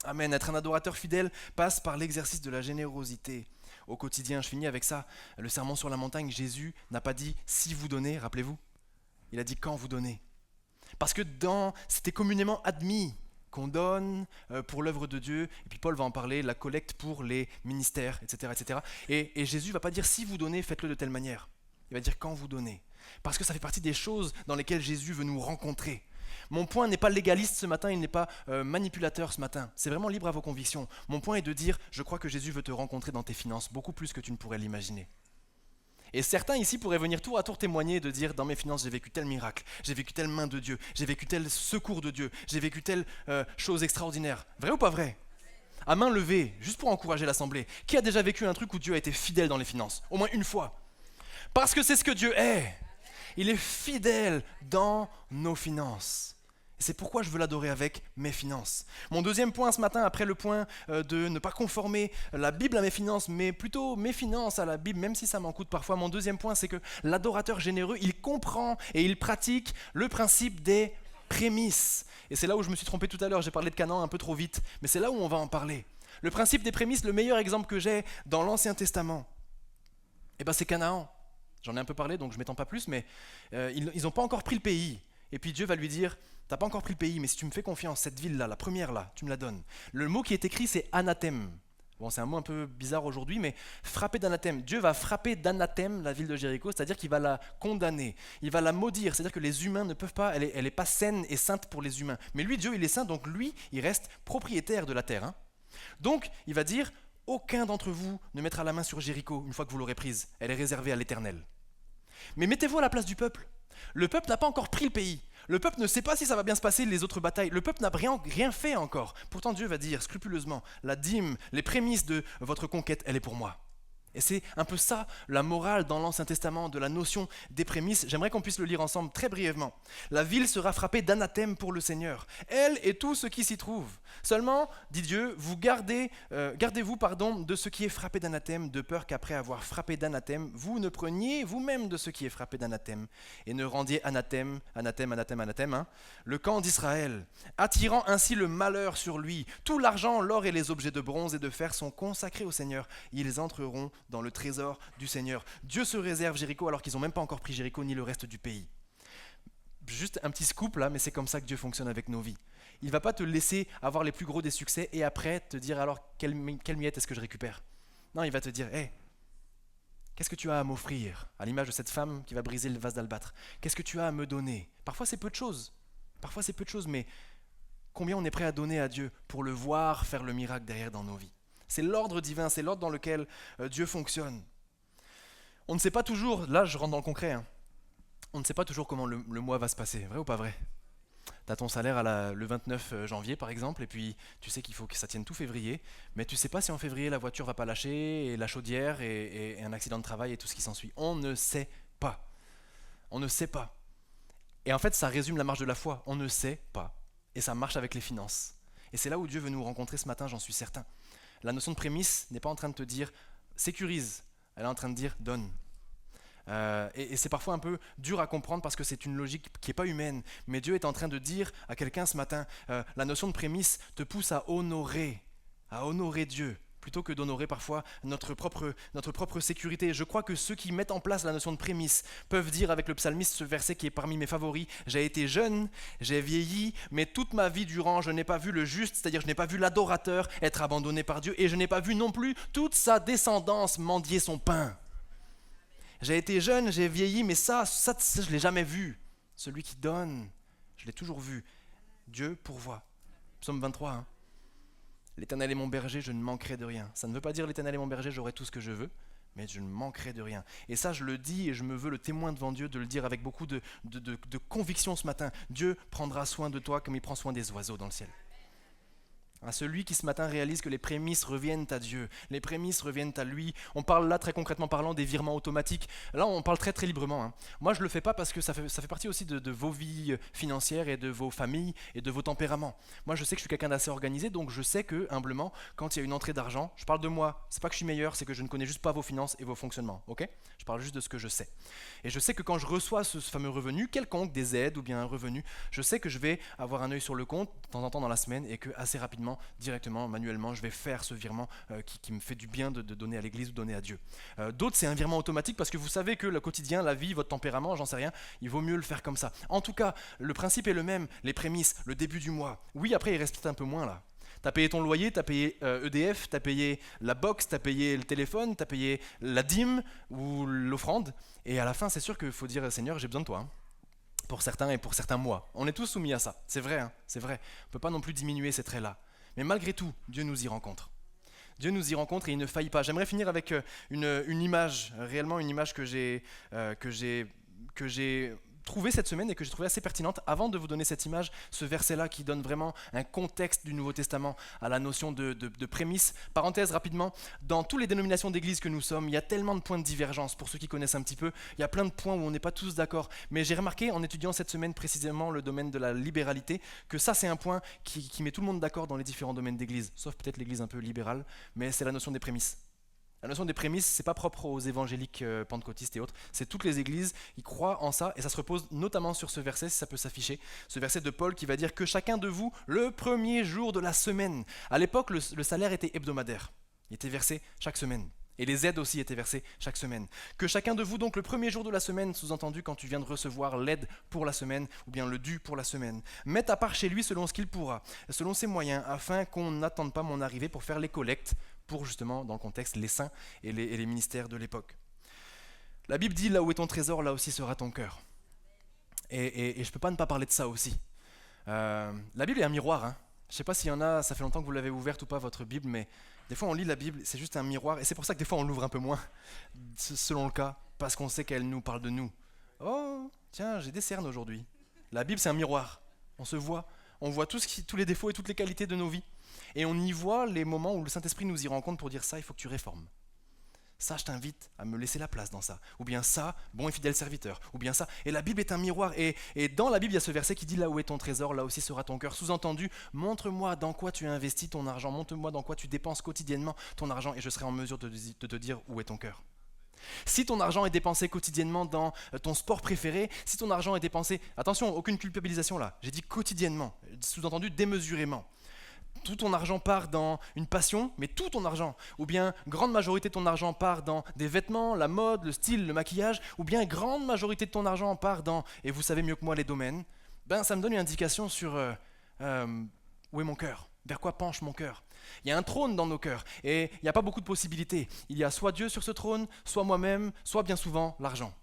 Amen. Être un adorateur fidèle passe par l'exercice de la générosité au quotidien. Je finis avec ça. Le sermon sur la montagne, Jésus n'a pas dit si vous donnez, rappelez-vous. Il a dit quand vous donnez. Parce que c'était communément admis qu'on donne pour l'œuvre de Dieu. Et puis Paul va en parler, la collecte pour les ministères, etc. etc. Et Jésus ne va pas dire si vous donnez, faites-le de telle manière. Il va dire quand vous donnez. Parce que ça fait partie des choses dans lesquelles Jésus veut nous rencontrer. Mon point n'est pas légaliste ce matin, il n'est pas manipulateur ce matin. C'est vraiment libre à vos convictions. Mon point est de dire, je crois que Jésus veut te rencontrer dans tes finances, beaucoup plus que tu ne pourrais l'imaginer. Et certains ici pourraient venir tour à tour témoigner et de dire, dans mes finances, j'ai vécu tel miracle, j'ai vécu telle main de Dieu, j'ai vécu tel secours de Dieu, j'ai vécu telle chose extraordinaire. Vrai ou pas vrai? À main levée, juste pour encourager l'assemblée. Qui a déjà vécu un truc où Dieu a été fidèle dans les finances? Au moins une fois. Parce que c'est ce que Dieu est. Il est fidèle dans nos finances. Et c'est pourquoi je veux l'adorer avec mes finances. Mon deuxième point ce matin, après le point de ne pas conformer la Bible à mes finances, mais plutôt mes finances à la Bible, même si ça m'en coûte parfois, mon deuxième point, c'est que l'adorateur généreux, il comprend et il pratique le principe des prémices. Et c'est là où je me suis trompé tout à l'heure, j'ai parlé de Canaan un peu trop vite, mais c'est là où on va en parler. Le principe des prémices, le meilleur exemple que j'ai dans l'Ancien Testament, c'est Canaan. J'en ai un peu parlé, donc je ne m'étends pas plus, mais ils n'ont pas encore pris le pays. Et puis Dieu va lui dire, tu n'as pas encore pris le pays, mais si tu me fais confiance, cette ville-là, la première là, tu me la donnes. Le mot qui est écrit, c'est anathème. Bon, c'est un mot un peu bizarre aujourd'hui, mais frapper d'anathème. Dieu va frapper d'anathème la ville de Jéricho, c'est-à-dire qu'il va la condamner. Il va la maudire, c'est-à-dire que les humains ne peuvent pas, elle n'est pas saine et sainte pour les humains. Mais lui, Dieu, il est saint, donc lui, il reste propriétaire de la terre. Hein. Donc, il va dire, aucun d'entre vous ne mettra la main sur Jéricho une fois que vous l'aurez prise. Elle est réservée à l'Éternel. Mais mettez-vous à la place du peuple. Le peuple n'a pas encore pris le pays. Le peuple ne sait pas si ça va bien se passer les autres batailles. Le peuple n'a rien fait encore. Pourtant Dieu va dire scrupuleusement, la dîme, les prémices de votre conquête, elle est pour moi. Et c'est un peu ça, la morale dans l'Ancien Testament, de la notion des prémices. J'aimerais qu'on puisse le lire ensemble très brièvement. La ville sera frappée d'anathème pour le Seigneur, elle et tout ce qui s'y trouve. Seulement, dit Dieu, gardez-vous de ce qui est frappé d'anathème, de peur qu'après avoir frappé d'anathème, vous ne preniez vous-même de ce qui est frappé d'anathème, et ne rendiez anathème, le camp d'Israël, attirant ainsi le malheur sur lui. Tout l'argent, l'or et les objets de bronze et de fer sont consacrés au Seigneur. Ils entreront dans le trésor du Seigneur. Dieu se réserve Jéricho alors qu'ils n'ont même pas encore pris Jéricho ni le reste du pays. Juste un petit scoop là, mais c'est comme ça que Dieu fonctionne avec nos vies. Il ne va pas te laisser avoir les plus gros des succès et après te dire alors quelle miette est-ce que je récupère. Non, il va te dire, hey, qu'est-ce que tu as à m'offrir? À l'image de cette femme qui va briser le vase d'albâtre. Qu'est-ce que tu as à me donner? Parfois c'est peu de choses, mais combien on est prêt à donner à Dieu pour le voir faire le miracle derrière dans nos vies? C'est l'ordre divin, c'est l'ordre dans lequel Dieu fonctionne. On ne sait pas toujours, là je rentre dans le concret, on ne sait pas toujours comment le mois va se passer, vrai ou pas vrai? Tu as ton salaire le 29 janvier par exemple, et puis tu sais qu'il faut que ça tienne tout février, mais tu ne sais pas si en février la voiture va pas lâcher, et la chaudière, et un accident de travail et tout ce qui s'ensuit. On ne sait pas. On ne sait pas. Et en fait ça résume la marche de la foi, on ne sait pas. Et ça marche avec les finances. Et c'est là où Dieu veut nous rencontrer ce matin, j'en suis certain. La notion de prémisse n'est pas en train de te dire sécurise, elle est en train de dire donne. Et c'est parfois un peu dur à comprendre parce que c'est une logique qui n'est pas humaine. Mais Dieu est en train de dire à quelqu'un ce matin, la notion de prémisse te pousse à honorer Dieu, plutôt que d'honorer parfois notre propre sécurité. Je crois que ceux qui mettent en place la notion de prémisse peuvent dire avec le psalmiste ce verset qui est parmi mes favoris, j'ai été jeune, j'ai vieilli, mais toute ma vie durant je n'ai pas vu le juste, c'est-à-dire je n'ai pas vu l'adorateur être abandonné par Dieu et je n'ai pas vu non plus toute sa descendance mendier son pain. J'ai été jeune, j'ai vieilli, mais ça je ne l'ai jamais vu. Celui qui donne, je l'ai toujours vu. Dieu pourvoit. Psaume 23, L'Éternel est mon berger, je ne manquerai de rien. Ça ne veut pas dire l'Éternel est mon berger, j'aurai tout ce que je veux, mais je ne manquerai de rien. Et ça, je le dis et je me veux le témoin devant Dieu de le dire avec beaucoup de conviction ce matin. Dieu prendra soin de toi comme il prend soin des oiseaux dans le ciel. À celui qui ce matin réalise que les prémices reviennent à Dieu, les prémices reviennent à lui. On parle là très concrètement parlant des virements automatiques. Là on parle très très librement. Moi je ne le fais pas parce que ça fait partie aussi de vos vies financières et de vos familles et de vos tempéraments. Moi je sais que je suis quelqu'un d'assez organisé, donc je sais que humblement quand il y a une entrée d'argent, je parle de moi, c'est pas que je suis meilleur, c'est que je ne connais juste pas vos finances et vos fonctionnements, ok? Je parle juste de ce que je sais. Et je sais que quand je reçois ce fameux revenu, quelconque, des aides ou bien un revenu, je sais que je vais avoir un œil sur le compte de temps en temps dans la semaine et que assez rapidement, directement, manuellement, je vais faire ce virement qui me fait du bien de donner à l'église ou donner à Dieu. D'autres, c'est un virement automatique parce que vous savez que le quotidien, la vie, votre tempérament, j'en sais rien, il vaut mieux le faire comme ça. En tout cas, le principe est le même, les prémices, le début du mois. Oui, après, il reste peut-être un peu moins là. T'as payé ton loyer, t'as payé EDF, t'as payé la box, t'as payé le téléphone, t'as payé la dîme ou l'offrande. Et à la fin, c'est sûr qu'il faut dire, Seigneur, j'ai besoin de toi. Pour certains et pour certains mois. On est tous soumis à ça, c'est vrai, c'est vrai. On ne peut pas non plus diminuer ces traits-là. Mais malgré tout, Dieu nous y rencontre. Dieu nous y rencontre et il ne faillit pas. J'aimerais finir avec une image, réellement une image que j'ai trouvée cette semaine et que j'ai trouvée assez pertinente. Avant de vous donner cette image, ce verset-là qui donne vraiment un contexte du Nouveau Testament à la notion de prémisse. Parenthèse rapidement, dans toutes les dénominations d'église que nous sommes, il y a tellement de points de divergence. Pour ceux qui connaissent un petit peu, il y a plein de points où on n'est pas tous d'accord. Mais j'ai remarqué en étudiant cette semaine précisément le domaine de la libéralité, que ça c'est un point qui met tout le monde d'accord dans les différents domaines d'église, sauf peut-être l'église un peu libérale, mais c'est la notion des prémices. La notion des prémices, c'est pas propre aux évangéliques pentecôtistes et autres, c'est toutes les églises, ils croient en ça et ça se repose notamment sur ce verset, si ça peut s'afficher, ce verset de Paul qui va dire que chacun de vous, le premier jour de la semaine, à l'époque le salaire était hebdomadaire, il était versé chaque semaine. Et les aides aussi étaient versées chaque semaine. Que chacun de vous, donc le premier jour de la semaine, sous-entendu quand tu viens de recevoir l'aide pour la semaine, ou bien le dû pour la semaine, mette à part chez lui selon ce qu'il pourra, selon ses moyens, afin qu'on n'attende pas mon arrivée pour faire les collectes, pour justement, dans le contexte, les saints et les ministères de l'époque. La Bible dit, là où est ton trésor, là aussi sera ton cœur. Et je ne peux pas ne pas parler de ça aussi. La Bible est un miroir. Je ne sais pas s'il y en a, ça fait longtemps que vous l'avez ouverte ou pas, votre Bible, mais des fois on lit la Bible, c'est juste un miroir, et c'est pour ça que des fois on l'ouvre un peu moins, selon le cas, parce qu'on sait qu'elle nous parle de nous. Oh, tiens, j'ai des cernes aujourd'hui. La Bible c'est un miroir, on se voit, on voit tous les défauts et toutes les qualités de nos vies, et on y voit les moments où le Saint-Esprit nous y rencontre pour dire ça, il faut que tu réformes. Ça, je t'invite à me laisser la place dans ça. Ou bien ça, bon et fidèle serviteur. Ou bien ça. Et la Bible est un miroir. Et dans la Bible, il y a ce verset qui dit là où est ton trésor, là aussi sera ton cœur. Sous-entendu, montre-moi dans quoi tu investis ton argent. Montre-moi dans quoi tu dépenses quotidiennement ton argent et je serai en mesure de te dire où est ton cœur. Si ton argent est dépensé quotidiennement dans ton sport préféré, si ton argent est dépensé, attention, aucune culpabilisation là, j'ai dit quotidiennement, sous-entendu démesurément. Tout ton argent part dans une passion, mais tout ton argent, ou bien grande majorité de ton argent part dans des vêtements, la mode, le style, le maquillage, ou bien grande majorité de ton argent part dans, et vous savez mieux que moi les domaines, ben ça me donne une indication sur où est mon cœur, vers quoi penche mon cœur. Il y a un trône dans nos cœurs, et il n'y a pas beaucoup de possibilités. Il y a soit Dieu sur ce trône, soit moi-même, soit bien souvent l'argent.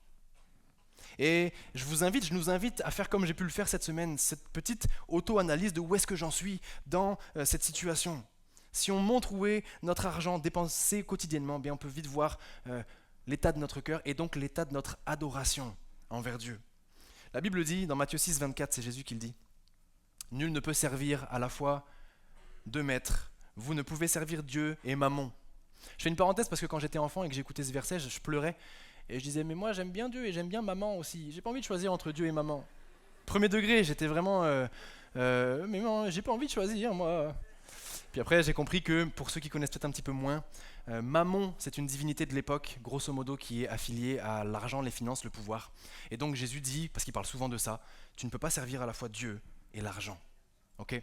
Et je nous invite à faire comme j'ai pu le faire cette semaine, cette petite auto-analyse de où est-ce que j'en suis dans cette situation. Si on montre où est notre argent dépensé quotidiennement, bien on peut vite voir l'état de notre cœur et donc l'état de notre adoration envers Dieu. La Bible dit, dans Matthieu 6, 24, c'est Jésus qui le dit, « Nul ne peut servir à la fois deux maîtres, vous ne pouvez servir Dieu et Mammon. » Je fais une parenthèse parce que quand j'étais enfant et que j'écoutais ce verset, je pleurais. Et je disais, mais moi j'aime bien Dieu et j'aime bien maman aussi. J'ai pas envie de choisir entre Dieu et maman. Premier degré, j'étais vraiment... mais non, j'ai pas envie de choisir, moi. Puis après, j'ai compris que, pour ceux qui connaissent peut-être un petit peu moins, Mammon, c'est une divinité de l'époque, grosso modo, qui est affiliée à l'argent, les finances, le pouvoir. Et donc Jésus dit, parce qu'il parle souvent de ça, tu ne peux pas servir à la fois Dieu et l'argent. Ok ?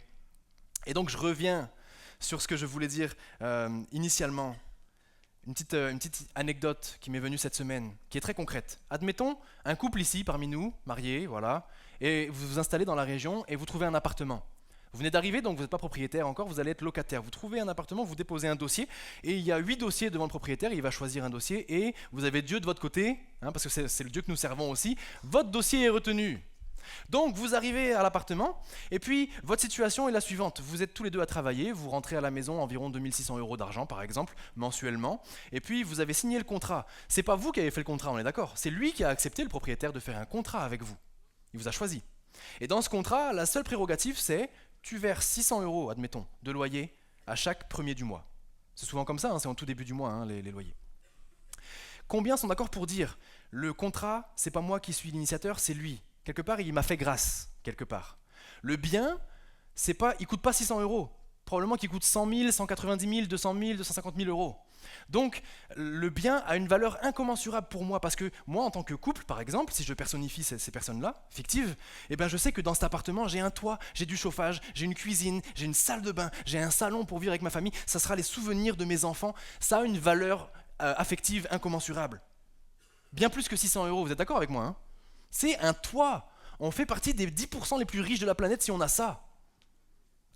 Et donc je reviens sur ce que je voulais dire initialement. Une petite anecdote qui m'est venue cette semaine, qui est très concrète. Admettons, un couple ici, parmi nous, mariés, voilà, et vous vous installez dans la région et vous trouvez un appartement. Vous venez d'arriver, donc vous n'êtes pas propriétaire encore, vous allez être locataire. Vous trouvez un appartement, vous déposez un dossier, et il y a 8 dossiers devant le propriétaire, il va choisir un dossier, et vous avez Dieu de votre côté, parce que c'est le Dieu que nous servons aussi, votre dossier est retenu. Donc vous arrivez à l'appartement et puis votre situation est la suivante. Vous êtes tous les deux à travailler, vous rentrez à la maison environ 2600 € d'argent par exemple, mensuellement, et puis vous avez signé le contrat. C'est pas vous qui avez fait le contrat, on est d'accord. C'est lui qui a accepté, le propriétaire, de faire un contrat avec vous. Il vous a choisi. Et dans ce contrat, la seule prérogative c'est tu verses 600 €, admettons, de loyer à chaque premier du mois. C'est souvent comme ça, c'est en tout début du mois les loyers. Combien sont d'accord pour dire le contrat, c'est pas moi qui suis l'initiateur, c'est lui. Quelque part, il m'a fait grâce, quelque part. Le bien, il coûte pas 600 €. Probablement qu'il coûte 100 000, 190 000, 200 000, 250 000 €. Donc, le bien a une valeur incommensurable pour moi, parce que moi, en tant que couple, par exemple, si je personnifie ces personnes-là, fictives, eh ben, je sais que dans cet appartement, j'ai un toit, j'ai du chauffage, j'ai une cuisine, j'ai une salle de bain, j'ai un salon pour vivre avec ma famille, ça sera les souvenirs de mes enfants, ça a une valeur affective incommensurable. Bien plus que 600 €, vous êtes d'accord avec moi, hein ? C'est un toit. On fait partie des 10% les plus riches de la planète si on a ça.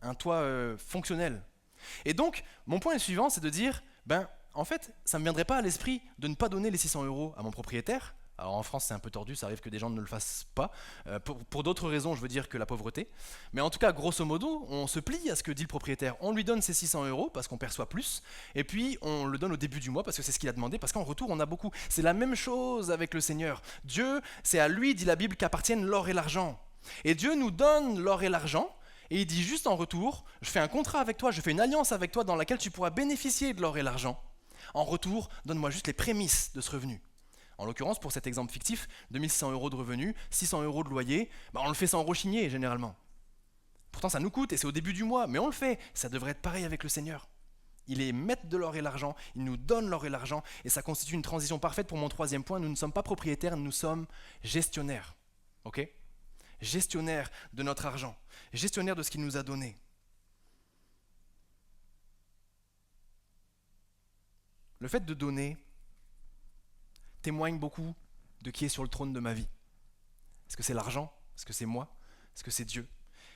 Un toit fonctionnel. Et donc, mon point suivant, c'est de dire, en fait, ça ne me viendrait pas à l'esprit de ne pas donner les 600 € à mon propriétaire. Alors en France, c'est un peu tordu, ça arrive que des gens ne le fassent pas. Pour d'autres raisons, je veux dire que la pauvreté. Mais en tout cas, grosso modo, on se plie à ce que dit le propriétaire. On lui donne ses 600 € parce qu'on perçoit plus. Et puis, on le donne au début du mois parce que c'est ce qu'il a demandé. Parce qu'en retour, on a beaucoup. C'est la même chose avec le Seigneur. Dieu, c'est à lui, dit la Bible, qu'appartiennent l'or et l'argent. Et Dieu nous donne l'or et l'argent. Et il dit juste en retour, je fais un contrat avec toi, je fais une alliance avec toi dans laquelle tu pourras bénéficier de l'or et l'argent. En retour, donne-moi juste les prémices de ce revenu. En l'occurrence, pour cet exemple fictif, 2600 € de revenus, 600 € de loyer, on le fait sans rechigner généralement. Pourtant ça nous coûte et c'est au début du mois, mais on le fait. Ça devrait être pareil avec le Seigneur. Il est maître de l'or et l'argent, il nous donne l'or et l'argent, et ça constitue une transition parfaite pour mon troisième point. Nous ne sommes pas propriétaires, nous sommes gestionnaires. Ok ? Gestionnaires de notre argent, gestionnaires de ce qu'il nous a donné. Le fait de donner témoigne beaucoup de qui est sur le trône de ma vie. Est-ce que c'est l'argent ? Est-ce que c'est moi ? Est-ce que c'est Dieu ?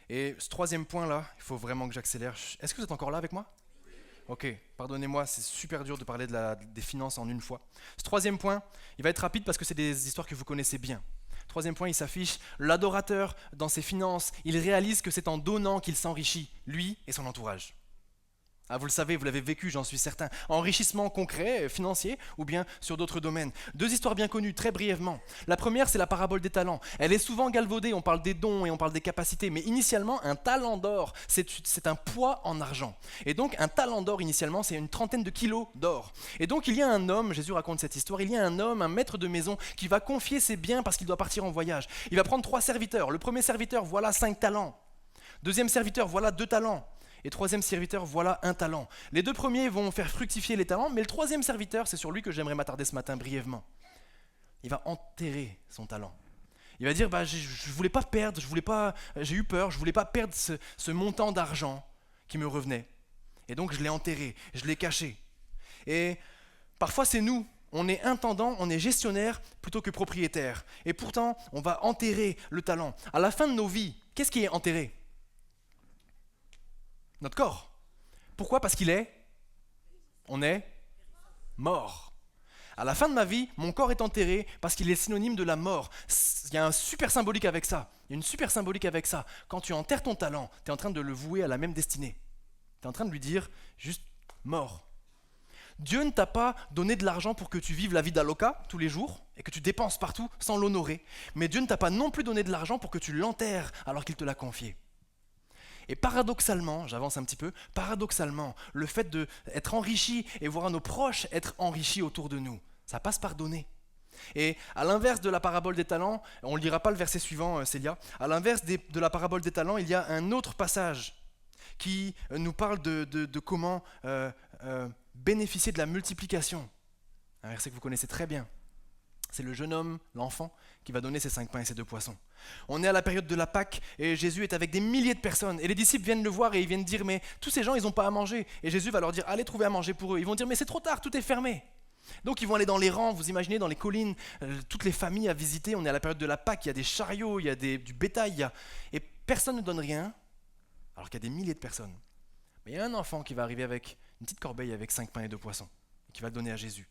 Et ce troisième point-là, il faut vraiment que j'accélère. Est-ce que vous êtes encore là avec moi ? Ok, pardonnez-moi, c'est super dur de parler des finances en une fois. Ce troisième point, il va être rapide parce que c'est des histoires que vous connaissez bien. Troisième point, il s'affiche, l'adorateur dans ses finances, il réalise que c'est en donnant qu'il s'enrichit, lui et son entourage. Ah, vous le savez, vous l'avez vécu, j'en suis certain. Enrichissement concret, financier, ou bien sur d'autres domaines. Deux histoires bien connues, très brièvement. La première, c'est la parabole des talents. Elle est souvent galvaudée, on parle des dons et on parle des capacités, mais initialement, un talent d'or, c'est un poids en argent. Et donc, un talent d'or, initialement, c'est une trentaine de kilos d'or. Et donc, il y a un homme, Jésus raconte cette histoire, il y a un homme, un maître de maison, qui va confier ses biens parce qu'il doit partir en voyage. Il va prendre 3 serviteurs. Le premier serviteur, voilà 5 talents. Deuxième serviteur, voilà 2 talents. Et troisième serviteur, voilà 1 talent. Les 2 premiers vont faire fructifier les talents, mais le troisième serviteur, c'est sur lui que j'aimerais m'attarder ce matin brièvement. Il va enterrer son talent. Il va dire, je voulais pas perdre, j'ai eu peur, je voulais pas perdre ce montant d'argent qui me revenait. Et donc je l'ai enterré, je l'ai caché. Et parfois c'est nous, on est intendant, on est gestionnaire plutôt que propriétaire. Et pourtant, on va enterrer le talent. À la fin de nos vies, qu'est-ce qui est enterré ? Notre corps. Pourquoi ? Parce on est mort. À la fin de ma vie, mon corps est enterré parce qu'il est synonyme de la mort. Il y a un super symbolique avec ça. Il y a une super symbolique avec ça. Quand tu enterres ton talent, tu es en train de le vouer à la même destinée. Tu es en train de lui dire juste mort. Dieu ne t'a pas donné de l'argent pour que tu vives la vie d'Aloca tous les jours et que tu dépenses partout sans l'honorer. Mais Dieu ne t'a pas non plus donné de l'argent pour que tu l'enterres alors qu'il te l'a confié. Et paradoxalement, j'avance un petit peu, paradoxalement, le fait d'être enrichi et voir nos proches être enrichis autour de nous, ça passe par donner. Et à l'inverse de la parabole des talents, on ne lira pas le verset suivant, Célia, à l'inverse de la parabole des talents, il y a un autre passage qui nous parle de comment bénéficier de la multiplication. Un verset que vous connaissez très bien. C'est le jeune homme, l'enfant, qui va donner ses 5 pains et ses 2 poissons. On est à la période de la Pâque et Jésus est avec des milliers de personnes. Et les disciples viennent le voir et ils viennent dire, mais tous ces gens, ils n'ont pas à manger. Et Jésus va leur dire, allez trouver à manger pour eux. Ils vont dire, mais c'est trop tard, tout est fermé. Donc ils vont aller dans les rangs, vous imaginez, dans les collines, toutes les familles à visiter. On est à la période de la Pâque, il y a des chariots, il y a du bétail. Et personne ne donne rien, alors qu'il y a des milliers de personnes. Mais il y a un enfant qui va arriver avec une petite corbeille avec 5 pains et 2 poissons, et qui va le donner à Jésus.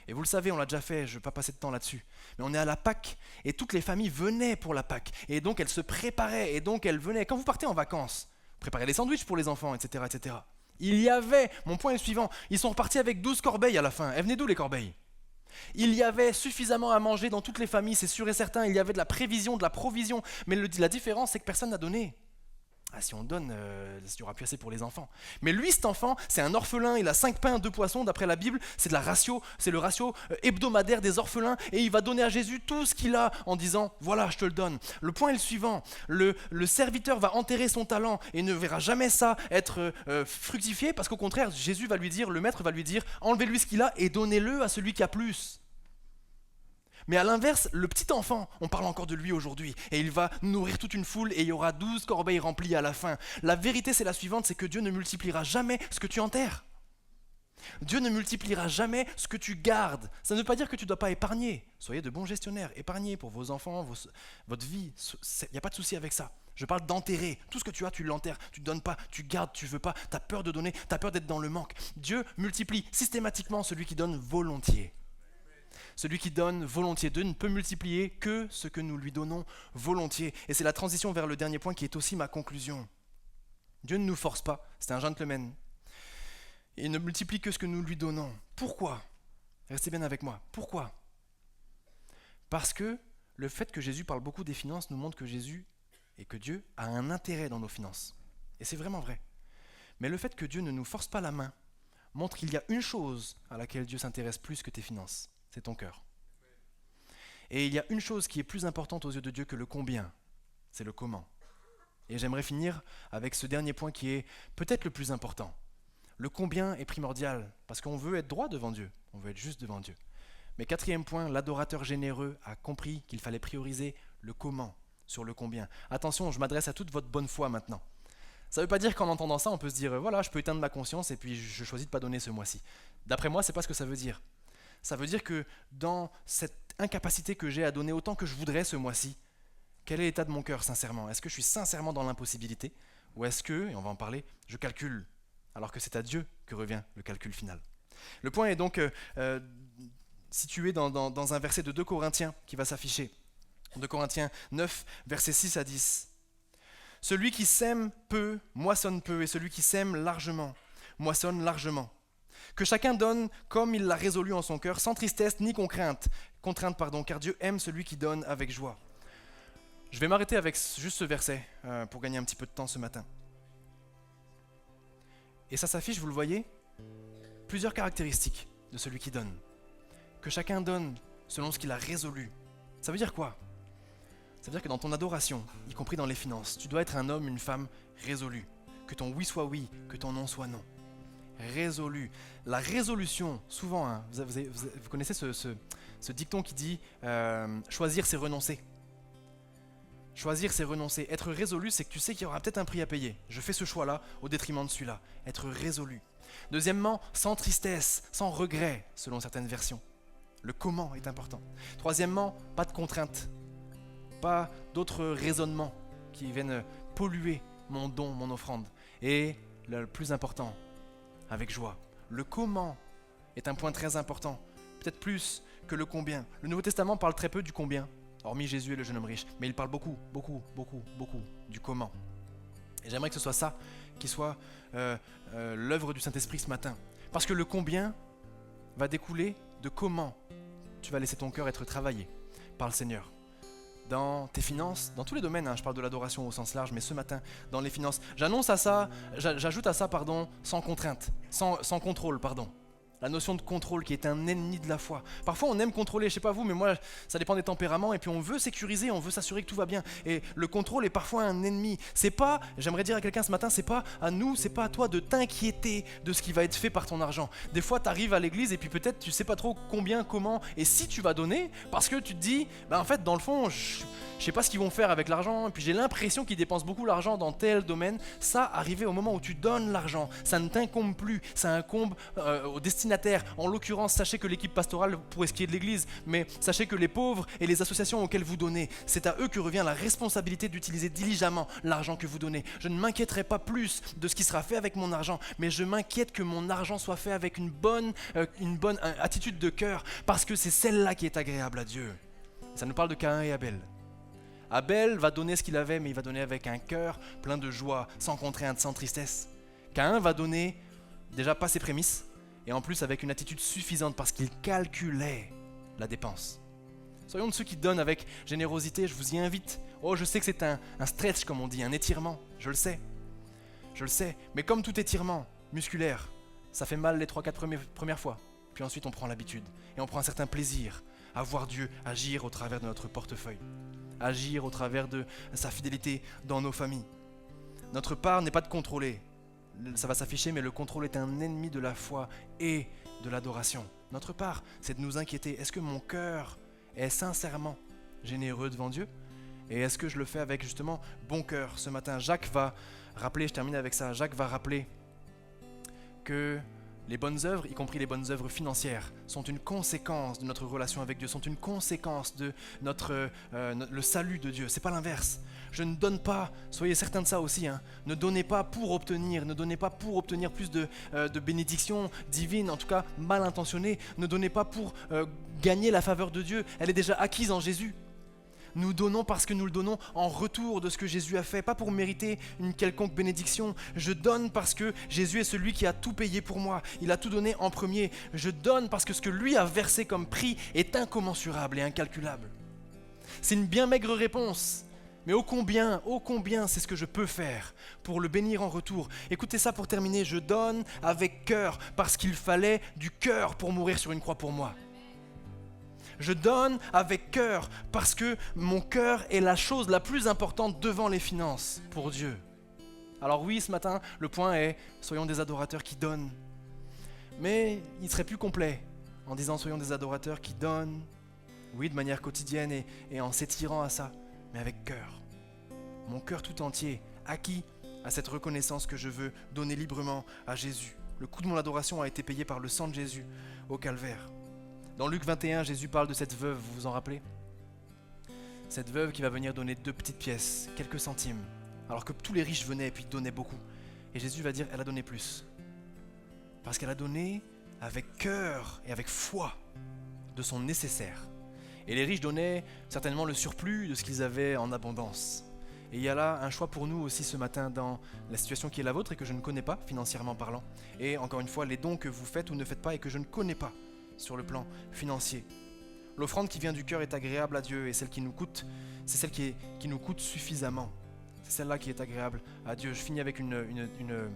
Et vous le savez, on l'a déjà fait, je ne vais pas passer de temps là-dessus. Mais on est à la Pâque, et toutes les familles venaient pour la Pâque. Et donc elles se préparaient, et donc elles venaient. Quand vous partez en vacances, préparez des sandwichs pour les enfants, etc., etc. Il y avait, mon point est le suivant, ils sont repartis avec 12 corbeilles à la fin. Elles venaient d'où les corbeilles ? Il y avait suffisamment à manger dans toutes les familles, c'est sûr et certain. Il y avait de la prévision, de la provision. Mais la différence, c'est que personne n'a donné. Ah, si on donne, il y aura plus assez pour les enfants. Mais lui, cet enfant, c'est un orphelin, il a 5 pains, 2 poissons, d'après la Bible, c'est le ratio hebdomadaire des orphelins, et il va donner à Jésus tout ce qu'il a en disant, voilà, je te le donne. Le point est le suivant, le serviteur va enterrer son talent et ne verra jamais ça être fructifié, parce qu'au contraire, Jésus va lui dire, le maître va lui dire, enlevez-lui ce qu'il a et donnez-le à celui qui a plus. Mais à l'inverse, le petit enfant, on parle encore de lui aujourd'hui, et il va nourrir toute une foule, et il y aura 12 corbeilles remplies à la fin. La vérité, c'est la suivante, c'est que Dieu ne multipliera jamais ce que tu enterres. Dieu ne multipliera jamais ce que tu gardes. Ça ne veut pas dire que tu ne dois pas épargner. Soyez de bons gestionnaires, épargnez pour vos enfants, votre vie. Il n'y a pas de souci avec ça. Je parle d'enterrer. Tout ce que tu as, tu l'enterres. Tu ne donnes pas, tu gardes, tu ne veux pas. Tu as peur de donner, tu as peur d'être dans le manque. Dieu multiplie systématiquement celui qui donne volontiers. Celui qui donne volontiers. Dieu ne peut multiplier que ce que nous lui donnons volontiers. Et c'est la transition vers le dernier point qui est aussi ma conclusion. Dieu ne nous force pas, c'est un gentleman. Il ne multiplie que ce que nous lui donnons. Pourquoi ? Restez bien avec moi. Pourquoi ? Parce que le fait que Jésus parle beaucoup des finances nous montre que Jésus et que Dieu a un intérêt dans nos finances. Et c'est vraiment vrai. Mais le fait que Dieu ne nous force pas la main montre qu'il y a une chose à laquelle Dieu s'intéresse plus que tes finances. C'est ton cœur. Et il y a une chose qui est plus importante aux yeux de Dieu que le combien, c'est le comment. Et j'aimerais finir avec ce dernier point qui est peut-être le plus important. Le combien est primordial, parce qu'on veut être droit devant Dieu, on veut être juste devant Dieu. Mais 4e point, l'adorateur généreux a compris qu'il fallait prioriser le comment sur le combien. Attention, je m'adresse à toute votre bonne foi maintenant. Ça ne veut pas dire qu'en entendant ça, on peut se dire, voilà, je peux éteindre ma conscience et puis je choisis de ne pas donner ce mois-ci. D'après moi, ce n'est pas ce que ça veut dire. Ça veut dire que dans cette incapacité que j'ai à donner autant que je voudrais ce mois-ci, quel est l'état de mon cœur sincèrement ? Est-ce que je suis sincèrement dans l'impossibilité ? Ou est-ce que, et on va en parler, je calcule, alors que c'est à Dieu que revient le calcul final ? Le point est donc situé dans un verset de 2 Corinthiens qui va s'afficher. 2 Corinthiens 9, versets 6 à 10. Celui qui sème peu, moissonne peu, et celui qui sème largement, moissonne largement. Que chacun donne comme il l'a résolu en son cœur, sans tristesse ni contrainte, car Dieu aime celui qui donne avec joie. Je vais m'arrêter avec juste ce verset pour gagner un petit peu de temps ce matin. Et ça s'affiche, vous le voyez, plusieurs caractéristiques de celui qui donne. Que chacun donne selon ce qu'il a résolu. Ça veut dire quoi ? Ça veut dire que dans ton adoration, y compris dans les finances, tu dois être un homme, une femme résolu. Que ton oui soit oui, que ton non soit non. Résolu. La résolution, souvent, hein, vous connaissez ce dicton qui dit choisir c'est renoncer. Choisir c'est renoncer. Être résolu, c'est que tu sais qu'il y aura peut-être un prix à payer. Je fais ce choix-là au détriment de celui-là. Être résolu. Deuxièmement, sans tristesse, sans regret, selon certaines versions. Le comment est important. Troisièmement, pas de contraintes. Pas d'autres raisonnements qui viennent polluer mon don, mon offrande. Et le plus important, avec joie. Le comment est un point très important, peut-être plus que le combien. Le Nouveau Testament parle très peu du combien, hormis Jésus et le jeune homme riche, mais il parle beaucoup du comment. Et j'aimerais que ce soit ça qui soit l'œuvre du Saint-Esprit ce matin. Parce que le combien va découler de comment tu vas laisser ton cœur être travaillé par le Seigneur. Dans tes finances, dans tous les domaines, je parle de l'adoration au sens large, mais ce matin, dans les finances, j'ajoute à ça, sans contrainte, sans contrôle, La notion de contrôle qui est un ennemi de la foi. Parfois on aime contrôler, je sais pas vous, mais moi ça dépend des tempéraments, et puis on veut sécuriser, on veut s'assurer que tout va bien. Et le contrôle est parfois un ennemi. C'est pas, j'aimerais dire à quelqu'un ce matin, c'est pas à nous, c'est pas à toi de t'inquiéter de ce qui va être fait par ton argent. Des fois tu arrives à l'église et puis peut-être tu sais pas trop combien, comment, et si tu vas donner, parce que tu te dis, en fait dans le fond, je sais pas ce qu'ils vont faire avec l'argent, et puis j'ai l'impression qu'ils dépensent beaucoup l'argent dans tel domaine. Ça, arrivé au moment où tu donnes l'argent, ça ne t'incombe plus, ça incombe au destinataire. En l'occurrence, sachez que l'équipe pastorale, pour ce qui est de l'église, mais sachez que les pauvres et les associations auxquelles vous donnez, c'est à eux que revient la responsabilité d'utiliser diligemment l'argent que vous donnez. Je ne m'inquiéterai pas plus de ce qui sera fait avec mon argent, mais je m'inquiète que mon argent soit fait avec une bonne attitude de cœur, parce que c'est celle-là qui est agréable à Dieu. Ça nous parle de Caïn et Abel. Abel va donner ce qu'il avait, mais il va donner avec un cœur plein de joie, sans contrainte, sans tristesse. Caïn va donner déjà pas ses prémices, et en plus avec une attitude suffisante parce qu'il calculait la dépense. Soyons de ceux qui donnent avec générosité, je vous y invite. Oh, je sais que c'est un stretch, comme on dit, un étirement, je le sais, mais comme tout étirement musculaire, ça fait mal les 3-4 premières fois, puis ensuite on prend l'habitude, et on prend un certain plaisir à voir Dieu agir au travers de notre portefeuille, agir au travers de sa fidélité dans nos familles. Notre part n'est pas de contrôler, ça va s'afficher, mais le contrôle est un ennemi de la foi et de l'adoration. Notre part, c'est de nous inquiéter. Est-ce que mon cœur est sincèrement généreux devant Dieu ? Et est-ce que je le fais avec justement bon cœur ? Ce matin, Jacques va rappeler, je termine avec ça, Jacques va rappeler que les bonnes œuvres, y compris les bonnes œuvres financières, sont une conséquence de notre relation avec Dieu, sont une conséquence de le salut de Dieu. C'est pas l'inverse. Je ne donne pas, soyez certains de ça aussi, ne donnez pas pour obtenir plus de bénédictions divines, en tout cas mal intentionnées. Ne donnez pas pour gagner la faveur de Dieu. Elle est déjà acquise en Jésus. Nous donnons parce que nous le donnons en retour de ce que Jésus a fait, pas pour mériter une quelconque bénédiction. Je donne parce que Jésus est celui qui a tout payé pour moi. Il a tout donné en premier. Je donne parce que ce que lui a versé comme prix est incommensurable et incalculable. C'est une bien maigre réponse, mais ô combien c'est ce que je peux faire pour le bénir en retour. Écoutez ça pour terminer, je donne avec cœur parce qu'il fallait du cœur pour mourir sur une croix pour moi. Je donne avec cœur parce que mon cœur est la chose la plus importante devant les finances pour Dieu. Alors oui, ce matin, le point est, soyons des adorateurs qui donnent. Mais il serait plus complet en disant soyons des adorateurs qui donnent, oui, de manière quotidienne et en s'étirant à ça, mais avec cœur. Mon cœur tout entier, acquis à cette reconnaissance que je veux donner librement à Jésus. Le coût de mon adoration a été payé par le sang de Jésus au calvaire. Dans Luc 21, Jésus parle de cette veuve, vous vous en rappelez ? Cette veuve qui va venir donner 2 petites pièces, quelques centimes, alors que tous les riches venaient et puis donnaient beaucoup. Et Jésus va dire, elle a donné plus. Parce qu'elle a donné avec cœur et avec foi de son nécessaire. Et les riches donnaient certainement le surplus de ce qu'ils avaient en abondance. Et il y a là un choix pour nous aussi ce matin dans la situation qui est la vôtre et que je ne connais pas, financièrement parlant. Et encore une fois, les dons que vous faites ou ne faites pas et que je ne connais pas sur le plan financier. L'offrande qui vient du cœur est agréable à Dieu et celle qui nous coûte, c'est celle qui nous coûte suffisamment. C'est celle-là qui est agréable à Dieu. Je finis avec une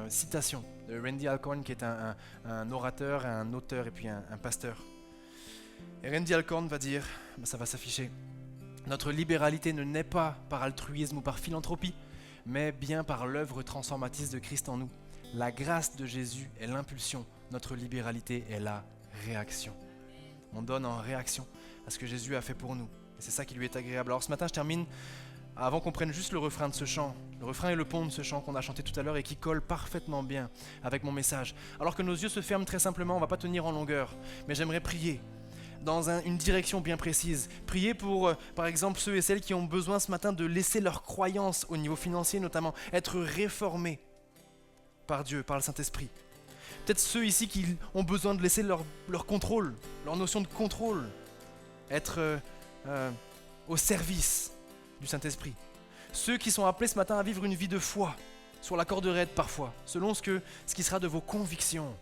citation de Randy Alcorn qui est un orateur, un auteur et puis un pasteur. Et Randy Alcorn va dire, ça va s'afficher, notre libéralité ne naît pas par altruisme ou par philanthropie, mais bien par l'œuvre transformatrice de Christ en nous. La grâce de Jésus est l'impulsion, notre libéralité est la réaction. On donne en réaction à ce que Jésus a fait pour nous. Et c'est ça qui lui est agréable. Alors ce matin, je termine, avant qu'on prenne juste le refrain de ce chant, le refrain et le pont de ce chant qu'on a chanté tout à l'heure et qui colle parfaitement bien avec mon message. Alors que nos yeux se ferment très simplement, on ne va pas tenir en longueur, mais j'aimerais prier dans une direction bien précise. Prier pour, par exemple, ceux et celles qui ont besoin ce matin de laisser leur croyance au niveau financier notamment, être réformés par Dieu, par le Saint-Esprit. Peut-être ceux ici qui ont besoin de laisser leur contrôle, leur notion de contrôle, être au service du Saint-Esprit. Ceux qui sont appelés ce matin à vivre une vie de foi, sur la corde raide parfois, selon ce qui sera de vos convictions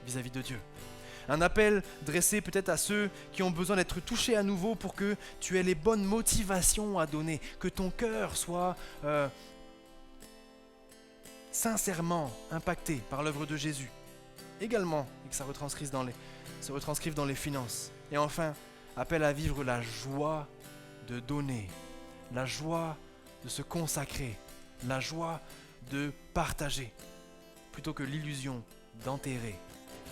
vis-à-vis de Dieu. Un appel dressé peut-être à ceux qui ont besoin d'être touchés à nouveau pour que tu aies les bonnes motivations à donner, que ton cœur soit sincèrement impacté par l'œuvre de Jésus. Également, et que ça se retranscrive dans les finances. Et enfin, appel à vivre la joie de donner, la joie de se consacrer, la joie de partager, plutôt que l'illusion d'enterrer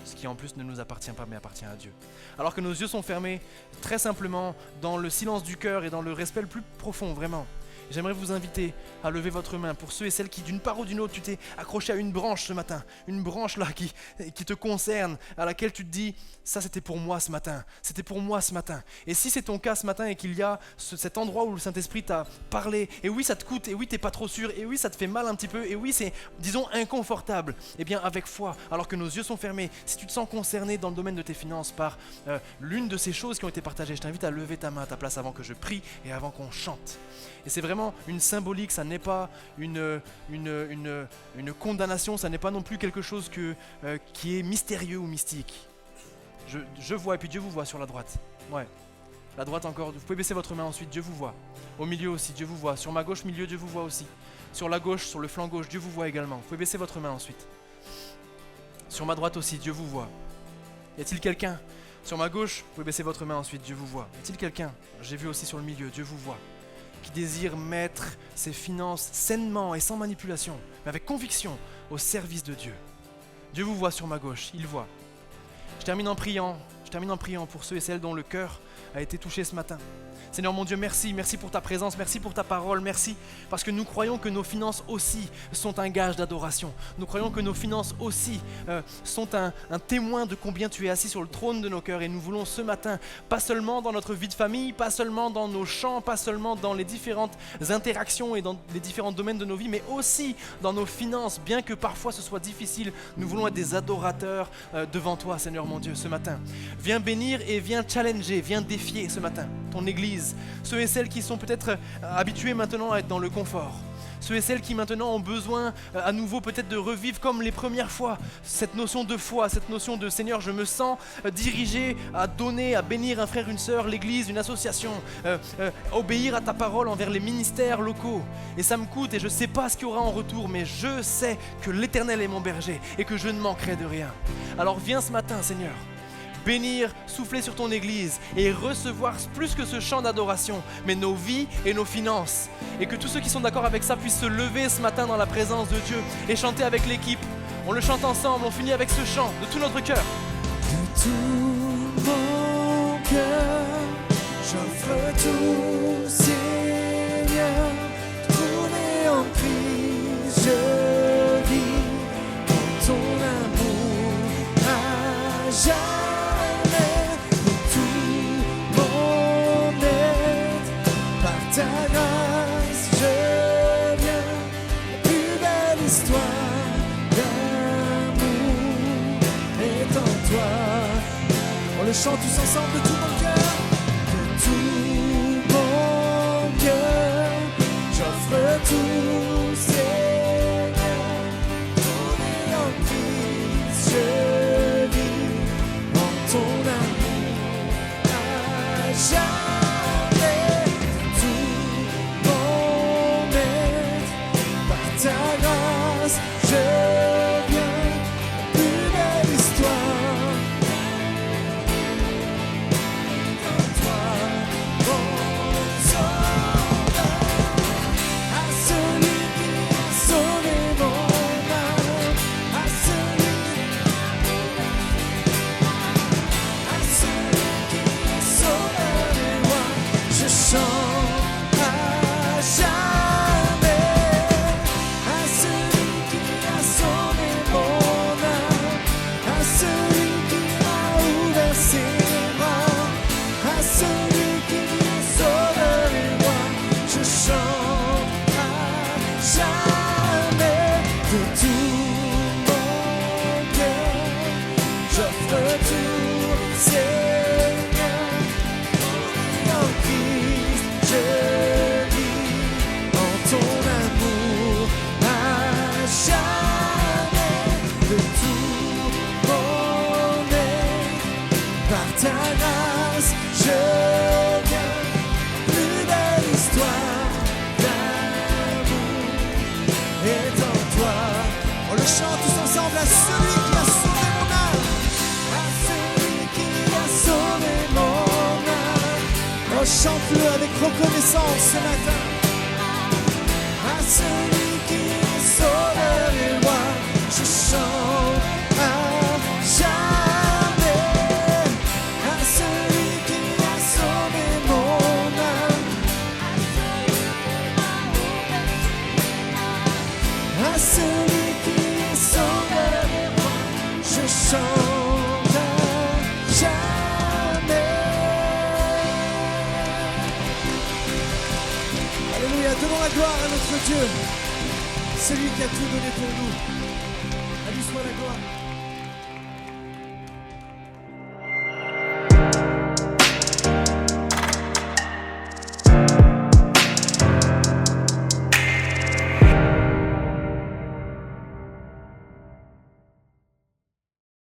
ce qui en plus ne nous appartient pas mais appartient à Dieu. Alors que nos yeux sont fermés, très simplement, dans le silence du cœur et dans le respect le plus profond, vraiment, j'aimerais vous inviter à lever votre main pour ceux et celles qui, d'une part ou d'une autre, tu t'es accroché à une branche ce matin, une branche là qui te concerne, à laquelle tu te dis, ça c'était pour moi ce matin, c'était pour moi ce matin. Et si c'est ton cas ce matin et qu'il y a cet endroit où le Saint-Esprit t'a parlé, et oui ça te coûte, et oui t'es pas trop sûr, et oui ça te fait mal un petit peu, et oui c'est, disons, inconfortable, eh bien avec foi, alors que nos yeux sont fermés, si tu te sens concerné dans le domaine de tes finances par l'une de ces choses qui ont été partagées, je t'invite à lever ta main à ta place avant que je prie et avant qu'on chante. Et c'est vraiment une symbolique, ça n'est pas une condamnation, ça n'est pas non plus quelque chose qui est mystérieux ou mystique. Je vois, et puis Dieu vous voit sur la droite. Ouais, la droite encore, vous pouvez baisser votre main ensuite, Dieu vous voit. Au milieu aussi, Dieu vous voit. Sur ma gauche, milieu, Dieu vous voit aussi. Sur la gauche, sur le flanc gauche, Dieu vous voit également. Vous pouvez baisser votre main ensuite. Sur ma droite aussi, Dieu vous voit. Y a-t-il quelqu'un? Sur ma gauche, vous pouvez baisser votre main ensuite, Dieu vous voit. Y a-t-il quelqu'un? J'ai vu aussi sur le milieu, Dieu vous voit, qui désire mettre ses finances sainement et sans manipulation, mais avec conviction, au service de Dieu. Dieu vous voit sur ma gauche, il voit. Je termine en priant pour ceux et celles dont le cœur a été touché ce matin. Seigneur mon Dieu, merci pour ta présence, merci pour ta parole, merci parce que nous croyons que nos finances aussi sont un gage d'adoration. Nous croyons que nos finances aussi sont un témoin de combien tu es assis sur le trône de nos cœurs et nous voulons ce matin, pas seulement dans notre vie de famille, pas seulement dans nos chants, pas seulement dans les différentes interactions et dans les différents domaines de nos vies, mais aussi dans nos finances, bien que parfois ce soit difficile, nous voulons être des adorateurs devant toi, Seigneur mon Dieu, ce matin. Viens bénir et viens challenger, viens défier ce matin ton Église. Ceux et celles qui sont peut-être habitués maintenant à être dans le confort. Ceux et celles qui maintenant ont besoin à nouveau peut-être de revivre comme les premières fois cette notion de foi, cette notion de Seigneur, je me sens dirigé à donner, à bénir un frère, une sœur, l'église, une association, obéir à ta parole envers les ministères locaux. Et ça me coûte et je ne sais pas ce qu'il y aura en retour, mais je sais que l'Éternel est mon berger et que je ne manquerai de rien. Alors viens ce matin, Seigneur, bénir, souffler sur ton Église et recevoir plus que ce chant d'adoration, mais nos vies et nos finances. Et que tous ceux qui sont d'accord avec ça puissent se lever ce matin dans la présence de Dieu et chanter avec l'équipe. On le chante ensemble, on finit avec ce chant de tout notre cœur. De tout mon cœur, j'offre tout, Seigneur, trouvé en Christ, je vis en ton amour à jamais. Ta grâce, je viens, la plus belle histoire d'amour est en toi. On le chante tous ensemble de tout mon cœur. De tout mon cœur, jamais. Tout mon être, par ta grâce, je viens. Plus belle histoire. En toi, mon sauveur, à celui qui a sauvé mon âme, à celui qui est sauveur et moi, je chante à jamais. À celui qui a sauvé mon âme, à celui qui m'a ouvert ses bras, à celui qui est sauveur et moi, je chante à jamais. De tout mon cœur, j'offre tout, Seigneur. En Christ, je vis en ton amour à jamais. De tout mon être, par ta grâce, je viens. Plus belle histoire d'amour est en toi. On le chante tous ensemble à celui qui a sauvé mon âme, à celui qui a sauvé mon âme. Oh, chante-le avec reconnaissance ce matin. À celui qui est sauveur et moi, je chante à jamais. À celui qui a sauvé mon âme, à celui qui est sauveur et moi, je chante à jamais. Alléluia, donnons la gloire à notre Dieu, celui qui a tout donné pour nous. À lui soit la gloire.